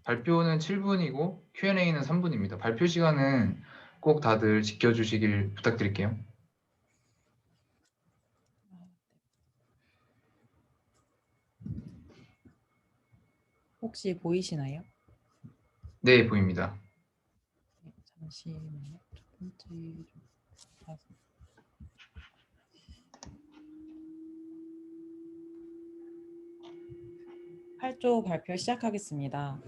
발표는 7분이고 Q&A는 3분입니다. 발표 시간은 꼭 다들 지켜주시길 부탁드릴게요. 혹시 보이시나요? 네, 보입니다. 네, 잠시만요. 첫 번째 좀 봐서. 8조 발표 시작하겠습니다.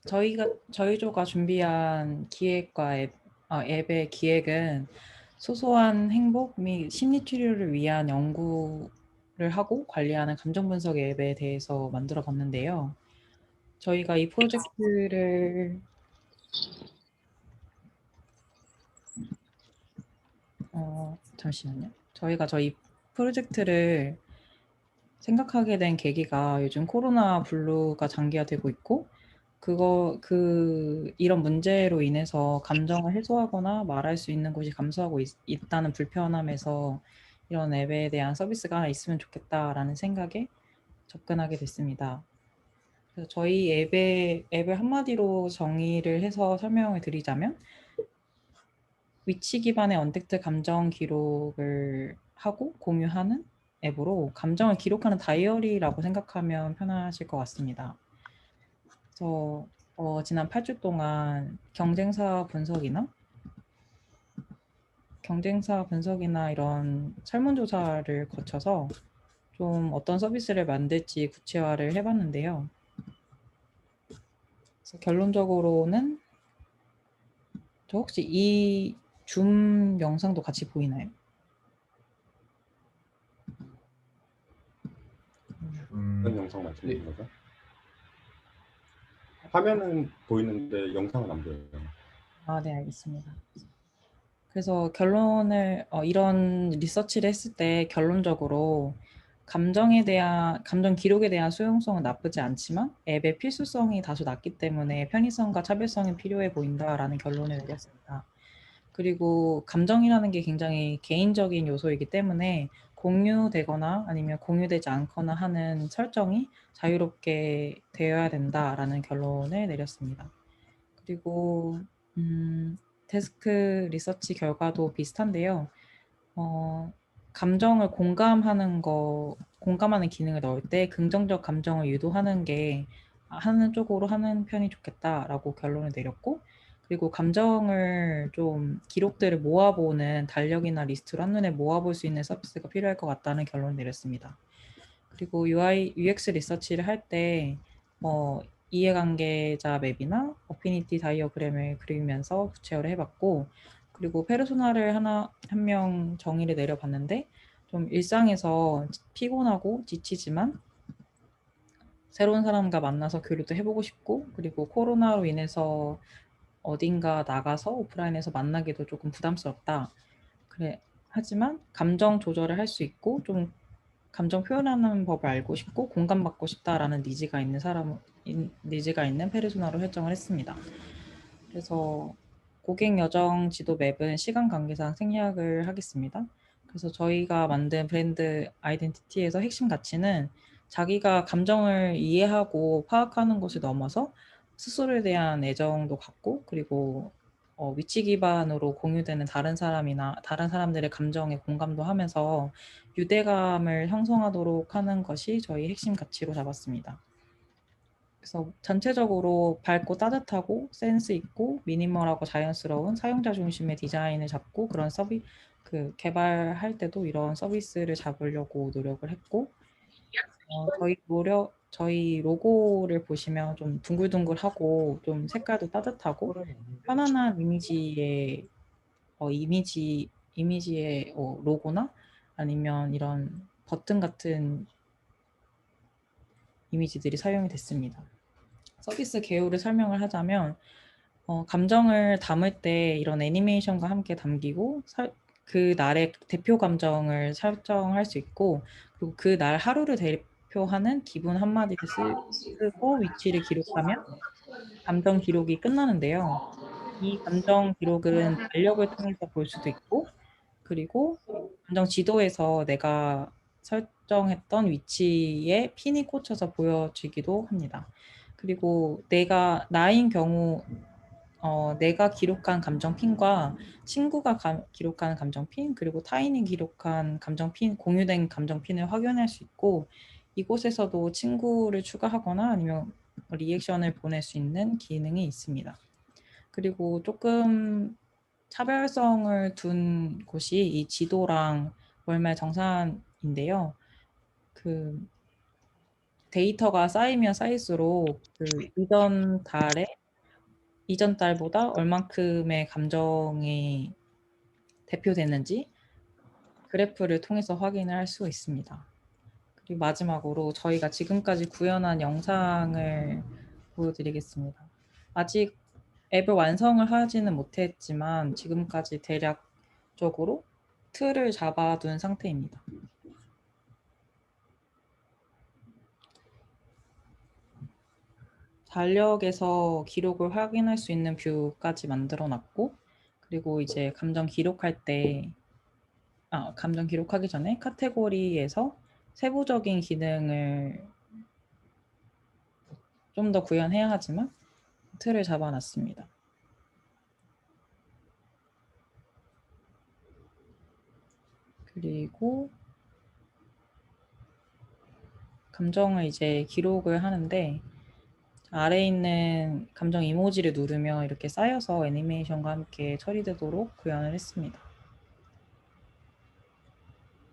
저희 조가 준비한 앱의 기획은 소소한 행복 및 심리 치료를 위한 연구를 하고 관리하는 감정 분석 앱에 대해서 만들어 봤는데요. 저희가 이 프로젝트를 잠시만요. 저희 프로젝트를 생각하게 된 계기가 요즘 코로나 블루가 장기화되고 있고 이런 문제로 인해서 감정을 해소하거나 말할 수 있는 곳이 감소하고 있다는 불편함에서 이런 앱에 대한 서비스가 하나 있으면 좋겠다라는 생각에 접근하게 됐습니다. 그래서 저희 앱을 한마디로 정의를 해서 설명을 드리자면 위치 기반의 언택트 감정 기록을 하고 공유하는 앱으로 감정을 기록하는 다이어리라고 생각하면 편하실 것 같습니다. 그래서 지난 8주 동안 경쟁사 분석이나 이런 설문조사를 거쳐서 좀 어떤 서비스를 만들지 구체화를 해봤는데요. 그래서 결론적으로는 저 혹시 이 줌 영상도 같이 보이나요? 어떤 영상 말씀하시는 네. 거죠? 화면은 보이는데 영상은 안 보여요. 네, 알겠습니다. 그래서 이런 리서치를 했을 때 결론적으로 감정 기록에 대한 수용성은 나쁘지 않지만 앱의 필수성이 다소 낮기 때문에 편의성과 차별성이 필요해 보인다라는 결론을 내렸습니다. 그리고 감정이라는 게 굉장히 개인적인 요소이기 때문에 공유되거나 아니면 공유되지 않거나 하는 설정이 자유롭게 되어야 된다라는 결론을 내렸습니다. 그리고 데스크 리서치 결과도 비슷한데요. 감정을 공감하는 기능을 넣을 때 긍정적 감정을 유도하는 하는 쪽으로 하는 편이 좋겠다라고 결론을 내렸고, 그리고 감정을 좀 기록들을 모아보는 달력이나 리스트로 한눈에 모아볼 수 있는 서비스가 필요할 것 같다는 결론을 내렸습니다. 그리고 UX 리서치를 할 때 이해관계자 맵이나 어피니티 다이어그램을 그리면서 구체화를 해봤고, 그리고 페르소나를 한 명 정의를 내려봤는데 좀 일상에서 피곤하고 지치지만 새로운 사람과 만나서 교류도 해보고 싶고, 그리고 코로나로 인해서 어딘가 나가서 오프라인에서 만나기도 조금 부담스럽다. 하지만 감정 조절을 할 수 있고 좀 감정 표현하는 법을 알고 싶고 공감받고 싶다라는 니즈가 있는 페르소나로 설정을 했습니다. 그래서 고객 여정 지도 맵은 시간 관계상 생략을 하겠습니다. 그래서 저희가 만든 브랜드 아이덴티티에서 핵심 가치는 자기가 감정을 이해하고 파악하는 것을 넘어서 스스로에 대한 애정도 갖고, 그리고 위치 기반으로 공유되는 다른 사람들의 감정에 공감도 하면서 유대감을 형성하도록 하는 것이 저희 핵심 가치로 잡았습니다. 그래서 전체적으로 밝고 따뜻하고 센스 있고 미니멀하고 자연스러운 사용자 중심의 디자인을 잡고 개발할 때도 이런 서비스를 잡으려고 노력을 했고, 저희 로고를 보시면 좀 둥글둥글하고 좀 색깔도 따뜻하고 편안한 이미지의 로고나 아니면 이런 버튼 같은 이미지들이 사용이 됐습니다. 서비스 개요를 설명을 하자면 감정을 담을 때 이런 애니메이션과 함께 담기고 그 날의 대표 감정을 설정할 수 있고, 그리고 그 날 하루를 대표하는 기분 한마디를 쓰고 위치를 기록하면 감정 기록이 끝나는데요. 이 감정 기록은 달력을 통해서 볼 수도 있고, 그리고 감정 지도에서 내가 설정했던 위치에 핀이 꽂혀서 보여지기도 합니다. 그리고 나인 경우 내가 기록한 감정 핀과 친구가 기록한 감정 핀, 그리고 타인이 기록한 감정 핀, 공유된 감정 핀을 확인할 수 있고, 이곳에서도 친구를 추가하거나 아니면 리액션을 보낼 수 있는 기능이 있습니다. 그리고 조금 차별성을 둔 곳이 이 지도랑 월말 정산인데요. 그 데이터가 쌓이면 쌓일수록 이전 달보다 얼만큼의 감정이 대표되는지 그래프를 통해서 확인을 할 수 있습니다. 그리고 마지막으로 저희가 지금까지 구현한 영상을 보여드리겠습니다. 아직 앱을 완성을 하지는 못했지만 지금까지 대략적으로 틀을 잡아둔 상태입니다. 달력에서 기록을 확인할 수 있는 뷰까지 만들어 놨고, 그리고 이제 감정 기록하기 전에 카테고리에서 세부적인 기능을 좀 더 구현해야 하지만 틀을 잡아놨습니다. 그리고 감정을 이제 기록을 하는데 아래에 있는 감정 이모지를 누르면 이렇게 쌓여서 애니메이션과 함께 처리되도록 구현을 했습니다.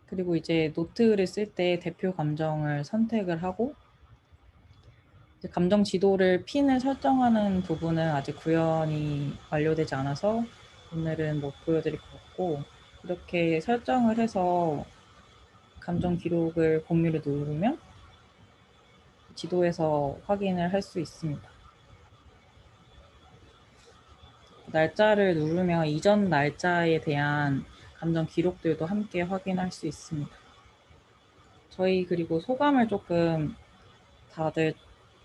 그리고 이제 노트를 쓸 때 대표 감정을 선택을 하고 이제 감정 지도를 핀을 설정하는 부분은 아직 구현이 완료되지 않아서 오늘은 못 보여드릴 것 같고, 이렇게 설정을 해서 감정 기록을 공유를 누르면 지도에서 확인을 할 수 있습니다. 날짜를 누르면 이전 날짜에 대한 감정 기록들도 함께 확인할 수 있습니다. 저희 그리고 소감을 조금 다들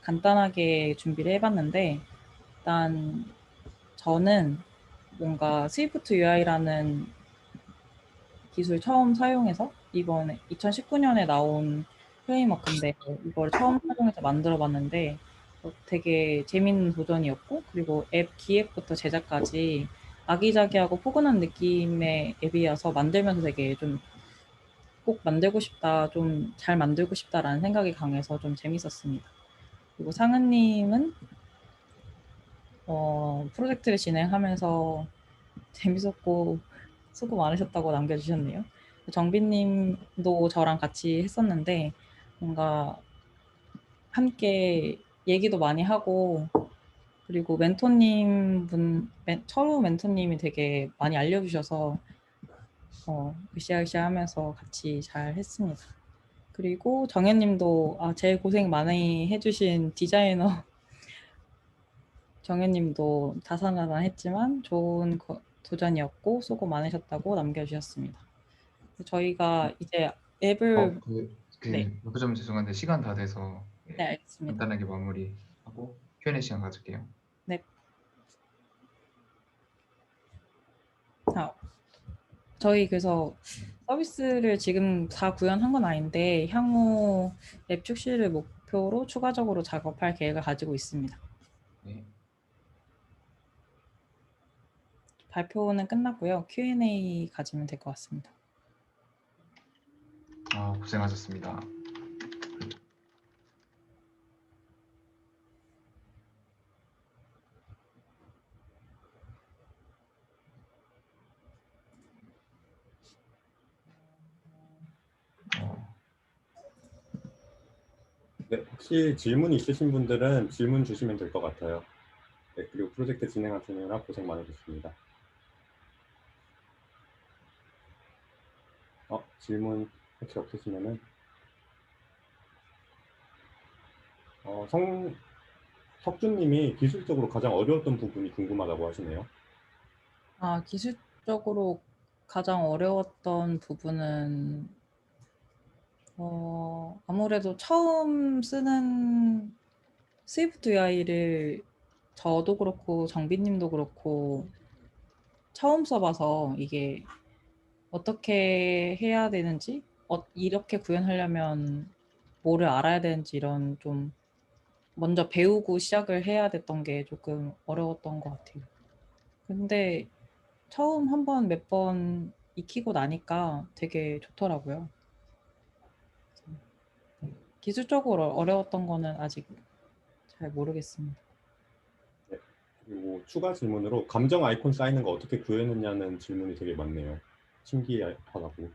간단하게 준비를 해봤는데, 일단 저는 뭔가 스위프트 UI라는 기술 처음 사용해서 이번에 2019년에 나온 프레임워크인데 이걸 처음 사용해서 만들어 봤는데 되게 재밌는 도전이었고, 그리고 앱 기획부터 제작까지 아기자기하고 포근한 느낌의 앱이어서 만들면서 되게 좀 꼭 만들고 싶다, 좀 잘 만들고 싶다라는 생각이 강해서 좀 재밌었습니다. 그리고 상은님은 프로젝트를 진행하면서 재밌었고 수고 많으셨다고 남겨주셨네요. 정빈님도 저랑 같이 했었는데 뭔가 함께 얘기도 많이 하고, 그리고 철우 멘토님이 되게 많이 알려주셔서 으쌰으쌰 하면서 같이 잘 했습니다. 그리고 정현님도 제일 고생 많이 해주신 디자이너 정현님도 다사다난했지만 좋은 도전이었고 수고 많으셨다고 남겨주셨습니다. 저희가 이제 앱을 네, 그 점 죄송한데 시간 다 돼서 네 알겠습니다. 간단하게 마무리하고 Q&A 시간 가질게요. 네. 저희 그래서 서비스를 지금 다 구현한 건 아닌데 향후 앱 출시를 목표로 추가적으로 작업할 계획을 가지고 있습니다. 네. 발표는 끝났고요. Q&A 가지면 될 것 같습니다. 고생하셨습니다. 네, 혹시 질문 있으신 분들은 질문 주시면 될 것 같아요. 네, 그리고 프로젝트 진행하시느라 고생 많으셨습니다. 질문 혹시 없으시면은 석준님이 기술적으로 가장 어려웠던 부분이 궁금하다고 하시네요. 기술적으로 가장 어려웠던 부분은 아무래도 처음 쓰는 스위프트 UI를 저도 그렇고 정빈님도 그렇고 처음 써봐서 이게 어떻게 해야 되는지 이렇게 구현하려면 뭐를 알아야 되는지 이런 좀 먼저 배우고 시작을 해야 됐던 게 조금 어려웠던 것 같아요. 근데 처음 한번 몇 번 익히고 나니까 되게 좋더라고요. 기술적으로 어려웠던 거는 아직 잘 모르겠습니다. 네. 그리고 추가 질문으로 감정 아이콘 쌓이는 거 어떻게 구현했냐는 질문이 되게 많네요. 신기하다고.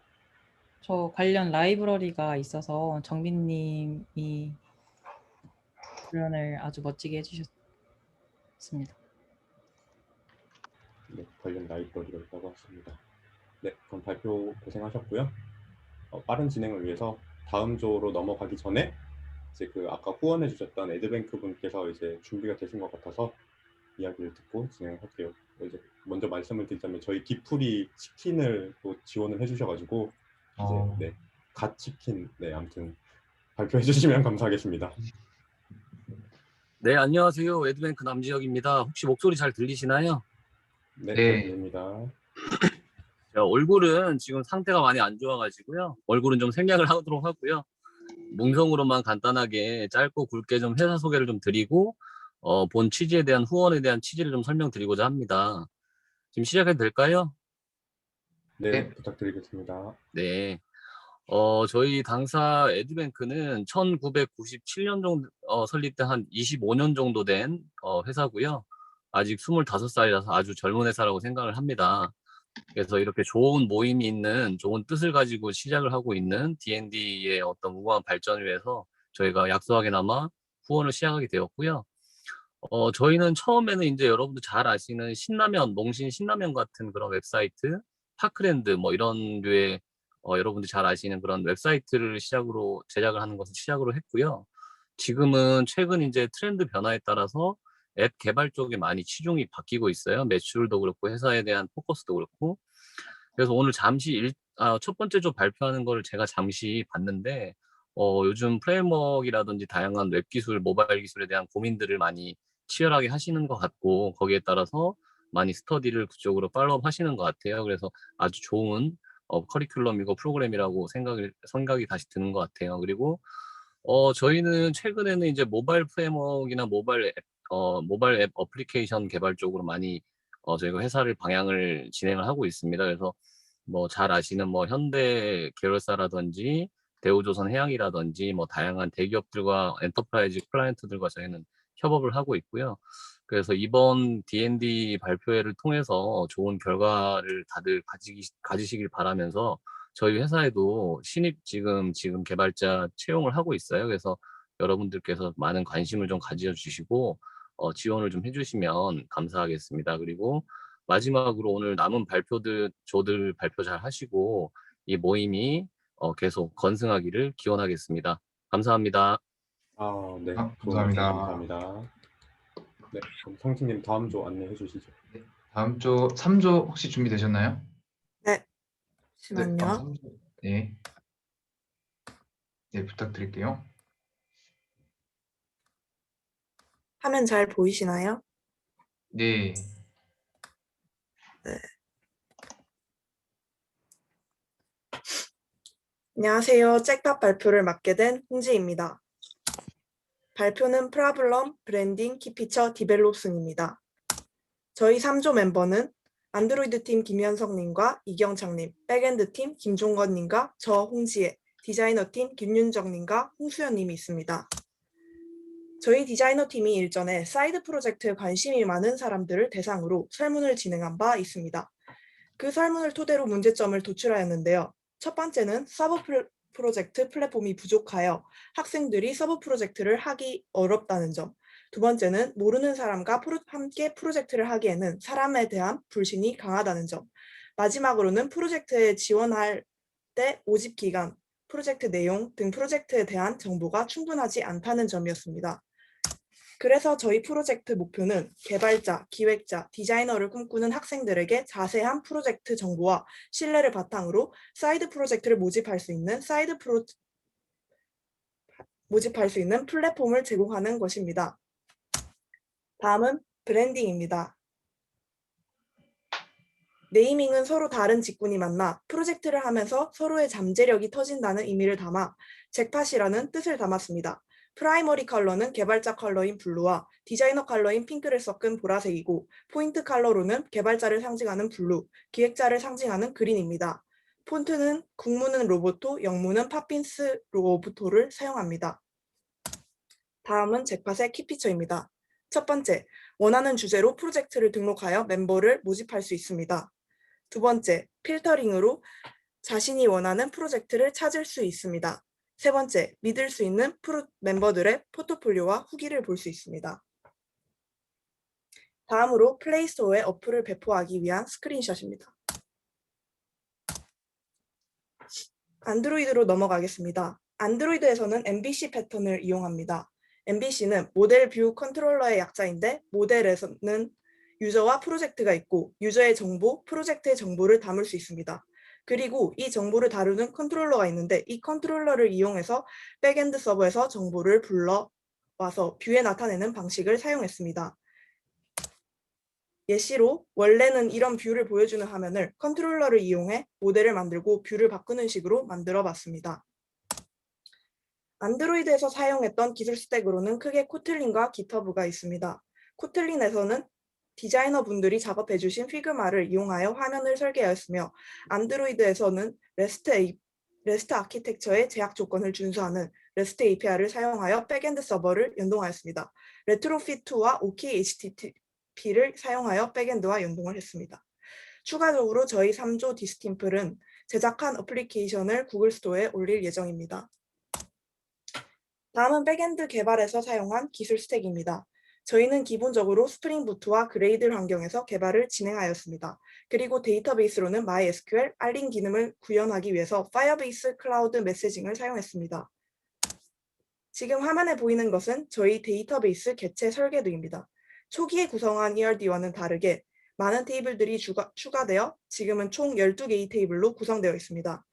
저 관련 라이브러리가 있어서 정빈님이 구현을 아주 멋지게 해주셨습니다. 네, 관련 라이브러리가 있다고 하십니다. 네, 그럼 발표 고생하셨고요. 빠른 진행을 위해서 다음 조로 넘어가기 전에 이제 그 아까 후원해 주셨던 에드뱅크 분께서 이제 준비가 되신 것 같아서 이야기를 듣고 진행할게요. 이제 먼저 말씀을 드리자면 저희 디프리 치킨을 또 지원을 해주셔가지고 이제 네, 갓 치킨 네 아무튼 발표해 주시면 감사하겠습니다. 네, 안녕하세요. 에드뱅크 남지혁입니다. 혹시 목소리 잘 들리시나요? 네, 네. 잘 들립니다. 얼굴은 지금 상태가 많이 안 좋아가지고요. 얼굴은 좀 생략을 하도록 하고요. 문성으로만 간단하게 짧고 굵게 좀 회사 소개를 좀 드리고 본 취지에 대한 후원에 대한 취지를 좀 설명드리고자 합니다. 지금 시작해도 될까요? 네, 네. 부탁드리겠습니다. 네. 저희 당사 에드뱅크는 1997년 정도 설립된 한 25년 정도 된 회사고요. 아직 25살이라서 아주 젊은 회사라고 생각을 합니다. 그래서 이렇게 좋은 모임이 있는 좋은 뜻을 가지고 시작을 하고 있는 D&D의 어떤 무궁한 발전을 위해서 저희가 약소하게나마 후원을 시작하게 되었고요. 저희는 처음에는 이제 여러분들 잘 아시는 신라면, 농신 신라면 같은 그런 웹사이트, 파크랜드 뭐 이런 류의 여러분들 잘 아시는 그런 웹사이트를 시작으로 제작을 하는 것을 시작으로 했고요. 지금은 최근 이제 트렌드 변화에 따라서 앱 개발 쪽에 많이 치중이 바뀌고 있어요. 매출도 그렇고 회사에 대한 포커스도 그렇고. 그래서 오늘 잠시 첫 번째 조 발표하는 거를 제가 잠시 봤는데 요즘 프레임워크이라든지 다양한 웹 기술, 모바일 기술에 대한 고민들을 많이 치열하게 하시는 것 같고 거기에 따라서 많이 스터디를 그쪽으로 팔로우 하시는 것 같아요. 그래서 아주 좋은 커리큘럼이고 프로그램이라고 생각이 다시 드는 것 같아요. 그리고 저희는 최근에는 이제 모바일 프레임워크이나 모바일 앱 어플리케이션 개발 쪽으로 많이 저희가 회사를 방향을 진행을 하고 있습니다. 그래서 뭐 잘 아시는 뭐 현대 계열사라든지 대우조선해양이라든지 뭐 다양한 대기업들과 엔터프라이즈 클라이언트들과 저희는 협업을 하고 있고요. 그래서 이번 D&D 발표회를 통해서 좋은 결과를 다들 가지시길 바라면서 저희 회사에도 신입 지금 개발자 채용을 하고 있어요. 그래서 여러분들께서 많은 관심을 좀 가져주시고 지원을 좀 해주시면 감사하겠습니다. 그리고 마지막으로 오늘 남은 조들 발표 잘 하시고 이 모임이 계속 건승하기를 기원하겠습니다. 감사합니다. 네, 좋은 말씀 감사합니다. 감사합니다. 네, 그럼 상진님 다음 조 안내해 주시죠. 다음 조 3조 혹시 준비되셨나요? 네, 네, 잠시만요. 3조. 네. 네, 부탁드릴게요. 화면 잘 보이시나요? 네. 네. 안녕하세요. 잭팝 발표를 맡게 된 홍지입니다. 발표는 프라블럼, 브랜딩, 키피처, 디벨롭슨입니다. 저희 3조 멤버는 안드로이드 팀 김현석님과 이경창님, 백엔드 팀 김종건님과 저 홍지혜, 디자이너 팀 김윤정님과 홍수연님이 있습니다. 저희 디자이너 팀이 일전에 사이드 프로젝트에 관심이 많은 사람들을 대상으로 설문을 진행한 바 있습니다. 그 설문을 토대로 문제점을 도출하였는데요. 첫 번째는 서브 프로젝트 플랫폼이 부족하여 학생들이 서브 프로젝트를 하기 어렵다는 점. 두 번째는 모르는 사람과 함께 프로젝트를 하기에는 사람에 대한 불신이 강하다는 점. 마지막으로는 프로젝트에 지원할 때 모집 기간, 프로젝트 내용 등 프로젝트에 대한 정보가 충분하지 않다는 점이었습니다. 그래서 저희 프로젝트 목표는 개발자, 기획자, 디자이너를 꿈꾸는 학생들에게 자세한 프로젝트 정보와 신뢰를 바탕으로 사이드 프로젝트를 모집할 수 있는 플랫폼을 제공하는 것입니다. 다음은 브랜딩입니다. 네이밍은 서로 다른 직군이 만나 프로젝트를 하면서 서로의 잠재력이 터진다는 의미를 담아 잭팟이라는 뜻을 담았습니다. 프라이머리 컬러는 개발자 컬러인 블루와 디자이너 컬러인 핑크를 섞은 보라색이고 포인트 컬러로는 개발자를 상징하는 블루, 기획자를 상징하는 그린입니다. 폰트는 국무는 로보토, 영무는 팝핀스 로보토를 사용합니다. 다음은 잭팟의 키피처입니다. 첫 번째, 원하는 주제로 프로젝트를 등록하여 멤버를 모집할 수 있습니다. 두 번째, 필터링으로 자신이 원하는 프로젝트를 찾을 수 있습니다. 세 번째, 믿을 수 있는 멤버들의 포트폴리오와 후기를 볼 수 있습니다. 다음으로 플레이스토어에 어플을 배포하기 위한 스크린샷입니다. 안드로이드로 넘어가겠습니다. 안드로이드에서는 MVC 패턴을 이용합니다. MVC는 모델 뷰 컨트롤러의 약자인데 모델에서는 유저와 프로젝트가 있고 유저의 정보, 프로젝트의 정보를 담을 수 있습니다. 그리고 이 정보를 다루는 컨트롤러가 있는데 이 컨트롤러를 이용해서 백엔드 서버에서 정보를 불러와서 뷰에 나타내는 방식을 사용했습니다. 예시로 원래는 이런 뷰를 보여주는 화면을 컨트롤러를 이용해 모델을 만들고 뷰를 바꾸는 식으로 만들어 봤습니다. 안드로이드에서 사용했던 기술 스택으로는 크게 코틀린과 기터브가 있습니다. 코틀린에서는 디자이너 분들이 작업해 주신 피그마를 이용하여 화면을 설계하였으며 안드로이드에서는 REST 아키텍처의 제약 조건을 준수하는 REST API를 사용하여 백엔드 서버를 연동하였습니다. 레트로핏2와 OKHTTP를 사용하여 백엔드와 연동을 했습니다. 추가적으로 저희 3조 디스팀플은 제작한 어플리케이션을 구글 스토어에 올릴 예정입니다. 다음은 백엔드 개발에서 사용한 기술 스택입니다. 저희는 기본적으로 스프링 부트와 그레이들 환경에서 개발을 진행하였습니다. 그리고 데이터베이스로는 MySQL, 알림 기능을 구현하기 위해서 파이어베이스 클라우드 메시징을 사용했습니다. 지금 화면에 보이는 것은 저희 데이터베이스 개체 설계도입니다. 초기에 구성한 ERD와는 다르게 많은 테이블들이 추가되어 지금은 총 12개의 테이블로 구성되어 있습니다.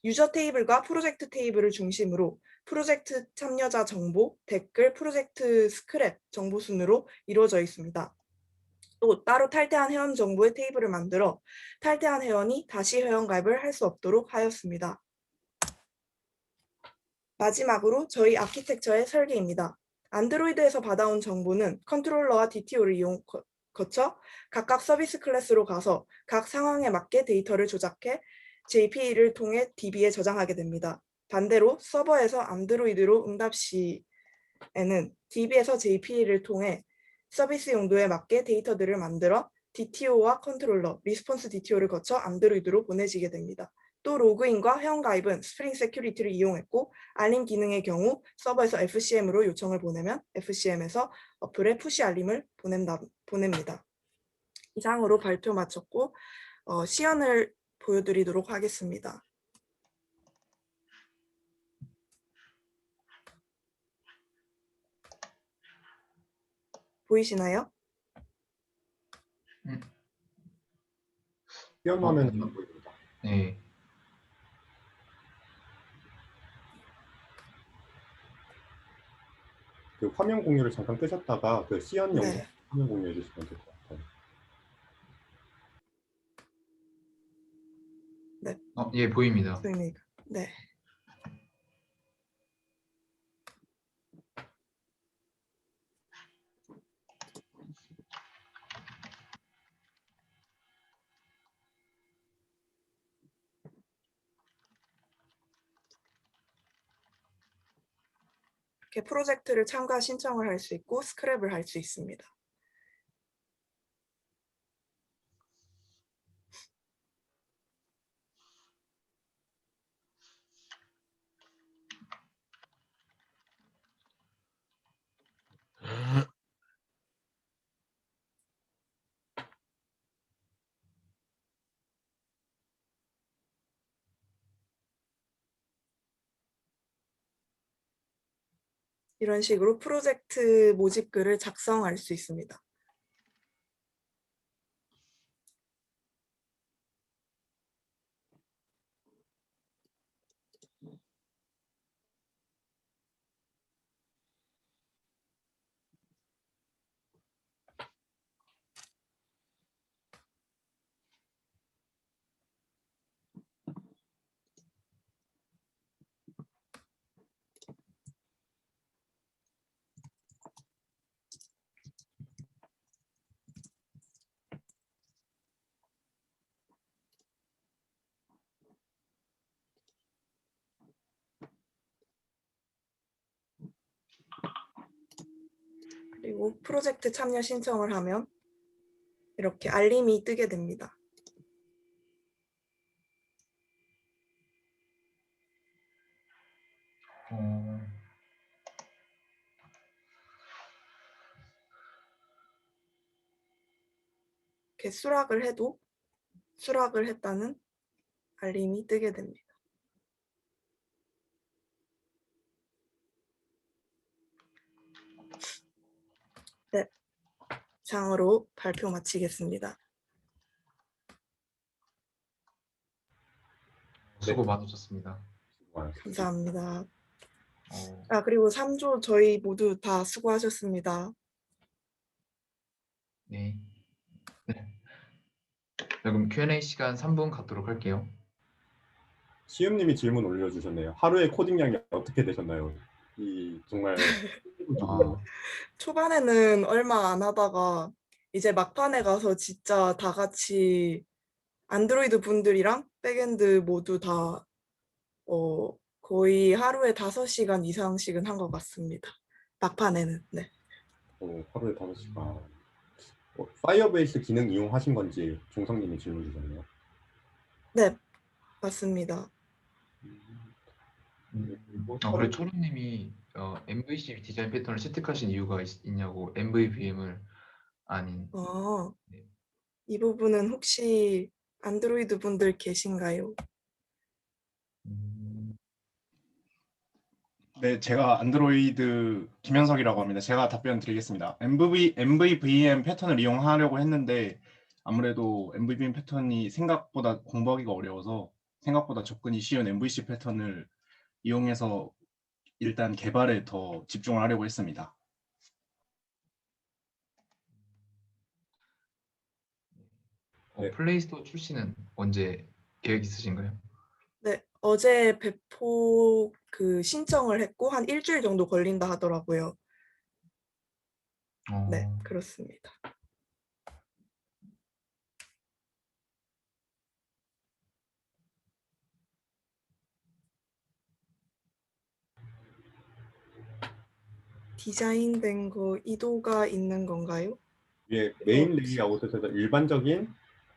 유저 테이블과 프로젝트 테이블을 중심으로 프로젝트 참여자 정보, 댓글, 프로젝트 스크랩 정보 순으로 이루어져 있습니다. 또 따로 탈퇴한 회원 정보의 테이블을 만들어 탈퇴한 회원이 다시 회원가입을 할 수 없도록 하였습니다. 마지막으로 저희 아키텍처의 설계입니다. 안드로이드에서 받아온 정보는 컨트롤러와 DTO를 거쳐 각각 서비스 클래스로 가서 각 상황에 맞게 데이터를 조작해 JPE를 통해 DB에 저장하게 됩니다. 반대로 서버에서 안드로이드로 응답 시에는 DB에서 JPE를 통해 서비스 용도에 맞게 데이터들을 만들어 DTO와 컨트롤러, 리스폰스 DTO를 거쳐 안드로이드로 보내지게 됩니다. 또 로그인과 회원가입은 스프링 세큐리티를 이용했고 알림 기능의 경우 서버에서 FCM으로 요청을 보내면 FCM에서 어플에 푸시 알림을 보냅니다. 이상으로 발표 마쳤고 시연을 보여드리도록 하겠습니다. 보이시나요? 시연 화면은 안 보입니다. 네. 그 화면 공유를 잠깐 끄셨다가 그 시연 영상 네. 화면 공유해 주시면 될 것 같아요. 예, 보입니다. 네. 이렇게 프로젝트를 참가 신청을 할 수 있고 스크랩을 할 수 있습니다. 이런 식으로 프로젝트 모집글을 작성할 수 있습니다. 그리고 프로젝트 참여 신청을 하면 이렇게 알림이 뜨게 됩니다. 어, 이렇게 수락을 해도 수락을 했다는 알림이 뜨게 됩니다. 네, 이상으로 발표 마치겠습니다. 수고 많으셨습니다. 수고하셨습니다. 감사합니다. 어, 그리고 3조 저희 모두 다 수고하셨습니다. 네. 네. 그럼 Q&A 시간 3분 갖도록 할게요. 시음님이 질문 올려주셨네요. 하루에 코딩량이 어떻게 되셨나요? 이 정말 아, 초반에는 얼마 안 하다가 이제 막판에 가서 진짜 다 같이 안드로이드 분들이랑 백엔드 모두 다 거의 하루에 5시간 이상씩은 한 것 같습니다. 막판에는. 네. 하루에 5시간. 파이어베이스 기능 이용하신 건지 종성님이 질문 주셨네요. 네, 맞습니다. 그리고 초롱님이 MVC 디자인 패턴을 채택하신 이유가 있냐고 MVVM을 아닌. 네. 이 부분은 혹시 안드로이드 분들 계신가요? 네, 제가 안드로이드 김현석이라고 합니다. 제가 답변 드리겠습니다. MVVM 패턴을 이용하려고 했는데 아무래도 MVVM 패턴이 생각보다 공부하기가 어려워서 생각보다 접근이 쉬운 MVC 패턴을 이용해서 일단 개발에 더 집중을 하려고 했습니다. 네. 플레이스토어 출시는 언제 계획 있으신가요? 네, 어제 배포 신청을 했고 한 일주일 정도 걸린다 하더라고요. 네, 그렇습니다. 디자인된 거 이도가 있는 건가요? 위에 메인 레이아웃에서 일반적인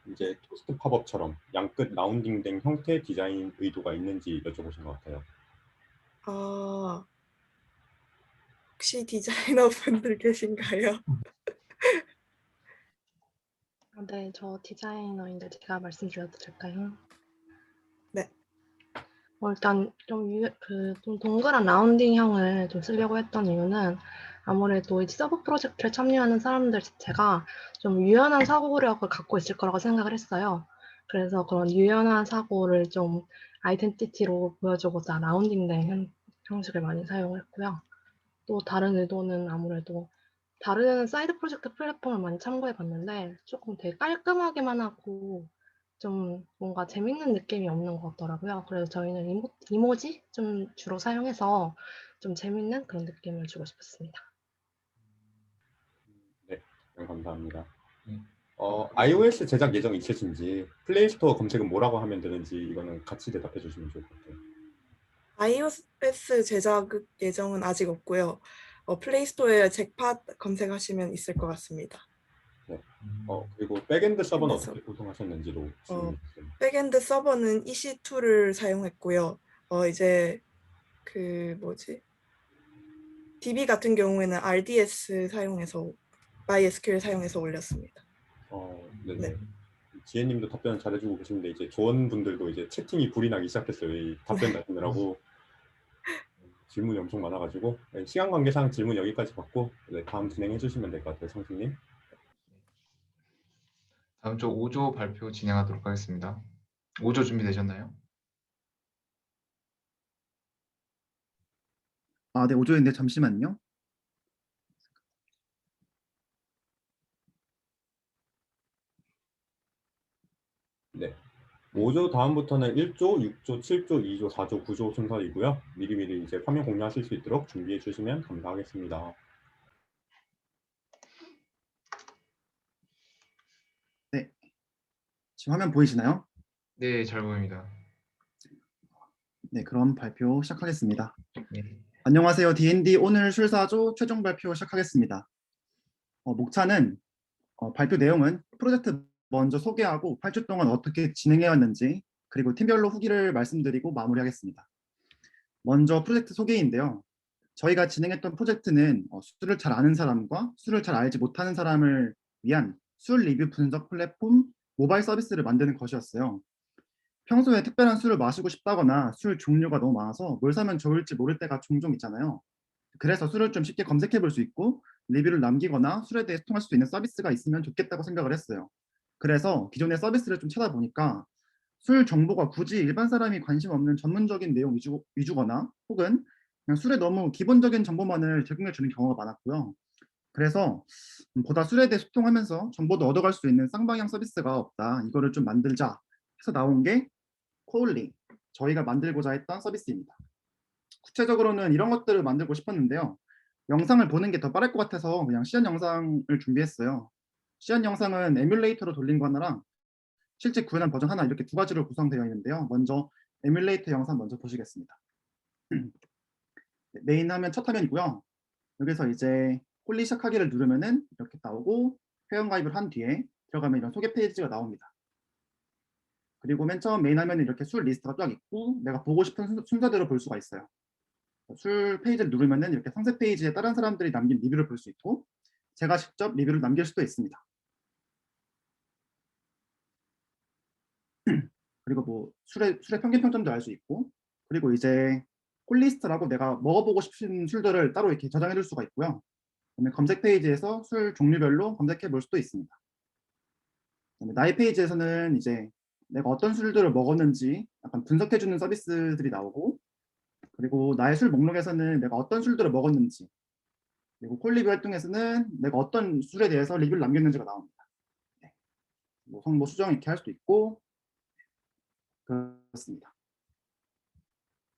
이제 토스트 팝업처럼 양끝 라운딩된 형태의 디자인 의도가 있는지 여쭤보신 것 같아요. 혹시 디자이너 분들 계신가요? 네, 저 디자이너인데 제가 말씀드려도 될까요? 네. 일단 좀 동그란 라운딩형을 좀 쓰려고 했던 이유는 아무래도 이 서브 프로젝트에 참여하는 사람들 자체가 좀 유연한 사고력을 갖고 있을 거라고 생각을 했어요. 그래서 그런 유연한 사고를 좀 아이덴티티로 보여주고자 라운딩된 형식을 많이 사용했고요. 또 다른 의도는 아무래도 다른 사이드 프로젝트 플랫폼을 많이 참고해 봤는데 조금 되게 깔끔하게만 하고 좀 뭔가 재밌는 느낌이 없는 것 같더라고요. 그래서 저희는 이모지 좀 주로 사용해서 좀 재밌는 그런 느낌을 주고 싶었습니다. 네, 감사합니다. 음. iOS 제작 예정 있으신지, 플레이스토어 검색은 뭐라고 하면 되는지 이거는 같이 대답해 주시면 좋을 것 같아요. iOS 제작 예정은 아직 없고요. 플레이스토어에 잭팟 검색하시면 있을 것 같습니다. 네. 그리고 백엔드 서버는 그래서- 어떻게 구성하셨는지도 질문해 주세요. 백엔드 서버는 EC2를 사용했고요. 이제 DB 같은 경우에는 RDS 사용해서 MySQL 사용해서 올렸습니다. 네네. 지혜님도 답변 잘해주고 계신데 이제 조원분들도 이제 채팅이 불이 나기 시작했어요. 이 답변 나누느라고 질문이 엄청 많아가지고 시간 관계상 질문 여기까지 받고 다음 진행해 주시면 될 것 같아요, 성수님. 다음 주 5조 발표 진행하도록 하겠습니다. 5조 준비되셨나요? 네, 5조인데 잠시만요. 네. 5조 다음부터는 1조, 6조, 7조, 2조, 4조, 9조 순서이고요. 미리미리 이제 화면 공유하실 수 있도록 준비해 주시면 감사하겠습니다. 네, 지금 화면 보이시나요? 네, 잘 보입니다. 네, 그럼 발표 시작하겠습니다. 네. 안녕하세요, D&D 오늘 술사조 최종 발표 시작하겠습니다. 목차는 발표 내용은 프로젝트 먼저 소개하고 8주 동안 어떻게 진행해 왔는지 그리고 팀별로 후기를 말씀드리고 마무리하겠습니다. 먼저 프로젝트 소개인데요. 저희가 진행했던 프로젝트는 술을 잘 아는 사람과 술을 잘 알지 못하는 사람을 위한 술 리뷰 분석 플랫폼 모바일 서비스를 만드는 것이었어요. 평소에 특별한 술을 마시고 싶다거나 술 종류가 너무 많아서 뭘 사면 좋을지 모를 때가 종종 있잖아요. 그래서 술을 좀 쉽게 검색해 볼 수 있고 리뷰를 남기거나 술에 대해서 통할 수 있는 서비스가 있으면 좋겠다고 생각을 했어요. 그래서 기존의 서비스를 좀 찾아보니까 술 정보가 굳이 일반 사람이 관심 없는 전문적인 내용 위주거나 혹은 그냥 술에 너무 기본적인 정보만을 제공해 주는 경우가 많았고요. 그래서 보다 술에 대해 소통하면서 정보도 얻어갈 수 있는 쌍방향 서비스가 없다. 이거를 좀 만들자 해서 나온 게 코올링, 저희가 만들고자 했던 서비스입니다. 구체적으로는 이런 것들을 만들고 싶었는데요. 영상을 보는 게 더 빠를 것 같아서 그냥 시연 영상을 준비했어요. 시연 영상은 에뮬레이터로 돌린 거 하나랑 실제 구현한 버전 하나 이렇게 두 가지로 구성되어 있는데요. 먼저 에뮬레이터 영상 먼저 보시겠습니다. 메인 화면 첫 화면이고요. 여기서 이제 홀리 시작하기를 누르면은 이렇게 나오고 회원가입을 한 뒤에 들어가면 이런 소개 페이지가 나옵니다. 그리고 맨 처음 메인 화면에 이렇게 술 리스트가 쫙 있고 내가 보고 싶은 순서대로 볼 수가 있어요. 술 페이지를 누르면은 이렇게 상세 페이지에 다른 사람들이 남긴 리뷰를 볼 수 있고 제가 직접 리뷰를 남길 수도 있습니다. 그리고 뭐 술의 평균 평점도 알 수 있고 그리고 이제 콜리스트라고 내가 먹어보고 싶은 술들을 따로 이렇게 저장해 둘 수가 있고요. 그다음에 검색 페이지에서 술 종류별로 검색해 볼 수도 있습니다. 그다음에 나의 페이지에서는 이제 내가 어떤 술들을 먹었는지 약간 분석해 주는 서비스들이 나오고 그리고 나의 술 목록에서는 내가 어떤 술들을 먹었는지 그리고 콜리뷰 활동에서는 내가 어떤 술에 대해서 리뷰를 남겼는지가 나옵니다. 네. 뭐 성모 수정 이렇게 할 수도 있고 그렇습니다.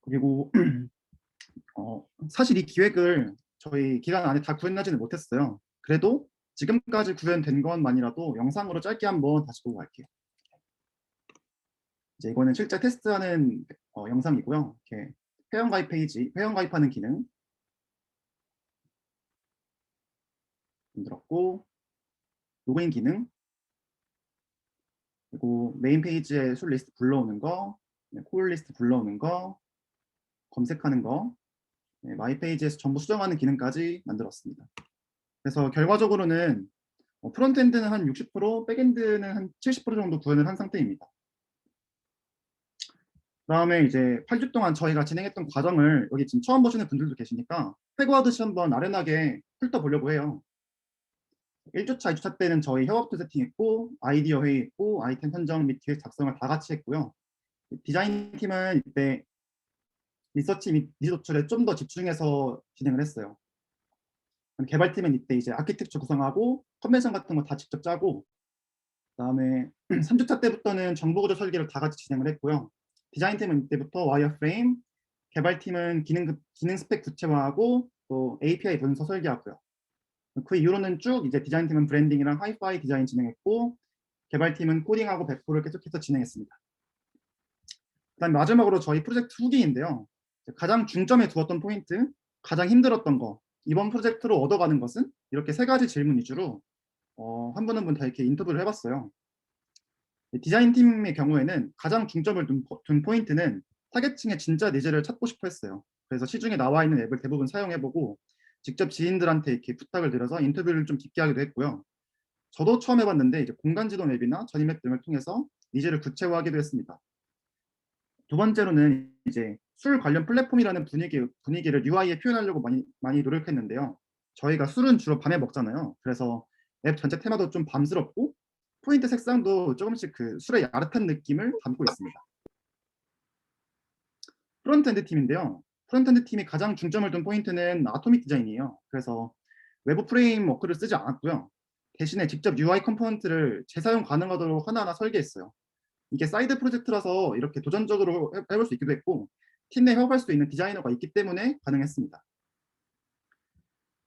그리고 사실 이 기획을 저희 기간 안에 다 구현하지는 못했어요. 그래도 지금까지 구현된 것만이라도 영상으로 짧게 한번 다시 보고 갈게요. 이제 이거는 실제 테스트하는 영상이고요. 이렇게 회원가입 페이지, 회원가입하는 기능 만들었고 로그인 기능 그리고 메인 페이지에 술 리스트 불러오는 거, 콜 리스트 불러오는 거, 검색하는 거, 마이 페이지에서 전부 수정하는 기능까지 만들었습니다. 그래서 결과적으로는 프론트엔드는 한 60%, 백엔드는 한 70% 정도 구현을 한 상태입니다. 그다음에 이제 8주 동안 저희가 진행했던 과정을 여기 지금 처음 보시는 분들도 계시니까 회고하듯이 한번 아련하게 훑어보려고 해요. 1주차, 2주차 때는 저희 협업도 세팅했고 아이디어 회의했고 아이템 선정 및 기획 작성을 다 같이 했고요. 디자인팀은 이때 리서치 및 니즈 도출에 좀 더 집중해서 진행을 했어요. 개발팀은 이때 이제 아키텍처 구성하고 컨벤션 같은 거 다 직접 짜고 그다음에 3주차 때부터는 정보구조 설계를 다 같이 진행을 했고요. 디자인팀은 이때부터 와이어프레임, 개발팀은 기능 스펙 구체화하고 또 API 문서 설계하고요. 그 이후로는 쭉 이제 디자인팀은 브랜딩이랑 하이파이 디자인 진행했고 개발팀은 코딩하고 배포를 계속해서 진행했습니다. 그다음 마지막으로 저희 프로젝트 후기인데요. 가장 중점에 두었던 포인트, 가장 힘들었던 거, 이번 프로젝트로 얻어가는 것은 이렇게 세 가지 질문 위주로 한 분 한 분 다 이렇게 인터뷰를 해봤어요. 디자인팀의 경우에는 가장 중점을 둔 포인트는 타겟층의 진짜 니즈를 찾고 싶어 했어요. 그래서 시중에 나와 있는 앱을 대부분 사용해보고 직접 지인들한테 이렇게 부탁을 드려서 인터뷰를 좀 깊게 하기도 했고요. 저도 처음 해봤는데 이제 공간지도 맵이나 전이맵 등을 통해서 니즈를 구체화하기도 했습니다. 두 번째로는 이제 술 관련 플랫폼이라는 분위기를 UI에 표현하려고 많이 노력했는데요. 저희가 술은 주로 밤에 먹잖아요. 그래서 앱 전체 테마도 좀 밤스럽고 포인트 색상도 조금씩 그 술의 야릇한 느낌을 담고 있습니다. 프론트엔드 팀인데요. 프론트엔드 팀이 가장 중점을 둔 포인트는 아토믹 디자인이에요. 그래서 외부 프레임워크를 쓰지 않았고요. 대신에 직접 UI 컴포넌트를 재사용 가능하도록 하나하나 설계했어요. 이게 사이드 프로젝트라서 이렇게 도전적으로 해볼 수 있기도 했고 팀 내 협업할 수 있는 디자이너가 있기 때문에 가능했습니다.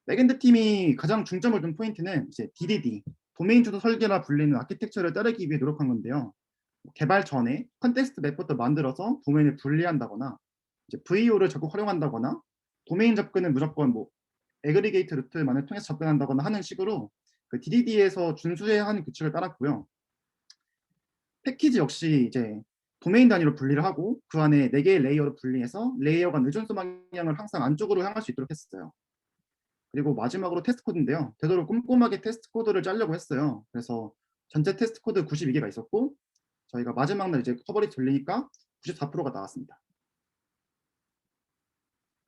백엔드 팀이 가장 중점을 둔 포인트는 이제 DDD, 도메인 주도 설계라 불리는 아키텍처를 따르기 위해 노력한 건데요. 개발 전에 컨텍스트 맵부터 만들어서 도메인을 분리한다거나 이제 VO를 적극 활용한다거나 도메인 접근은 무조건 뭐 애그리게이트 루트만을 통해서 접근한다거나 하는 식으로 그 DDD에서 준수해야 하는 규칙을 따랐고요. 패키지 역시 이제 도메인 단위로 분리를 하고 그 안에 4개의 레이어로 분리해서 레이어 간 의존수 방향을 항상 안쪽으로 향할 수 있도록 했어요. 그리고 마지막으로 테스트 코드인데요. 되도록 꼼꼼하게 테스트 코드를 짜려고 했어요. 그래서 전체 테스트 코드 92개가 있었고 저희가 마지막 날 이제 커버리지 돌리니까 94%가 나왔습니다.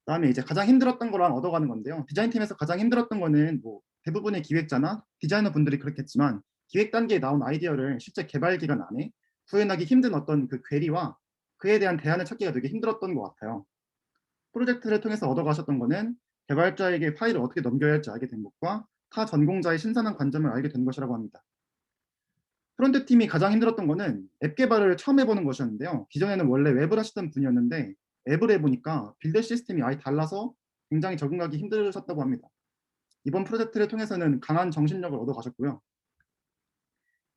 그다음에 이제 가장 힘들었던 거랑 얻어가는 건데요. 디자인팀에서 가장 힘들었던 거는 뭐 대부분의 기획자나 디자이너 분들이 그렇겠지만 기획 단계에 나온 아이디어를 실제 개발 기간 안에 구현하기 힘든 어떤 그 괴리와 그에 대한 대안을 찾기가 되게 힘들었던 것 같아요. 프로젝트를 통해서 얻어가셨던 거는 개발자에게 파일을 어떻게 넘겨야 할지 알게 된 것과 타 전공자의 신선한 관점을 알게 된 것이라고 합니다. 프론트 팀이 가장 힘들었던 거는 앱 개발을 처음 해보는 것이었는데요. 기존에는 원래 웹을 하시던 분이었는데 앱을 해보니까 빌드 시스템이 아예 달라서 굉장히 적응하기 힘드셨다고 합니다. 이번 프로젝트를 통해서는 강한 정신력을 얻어가셨고요.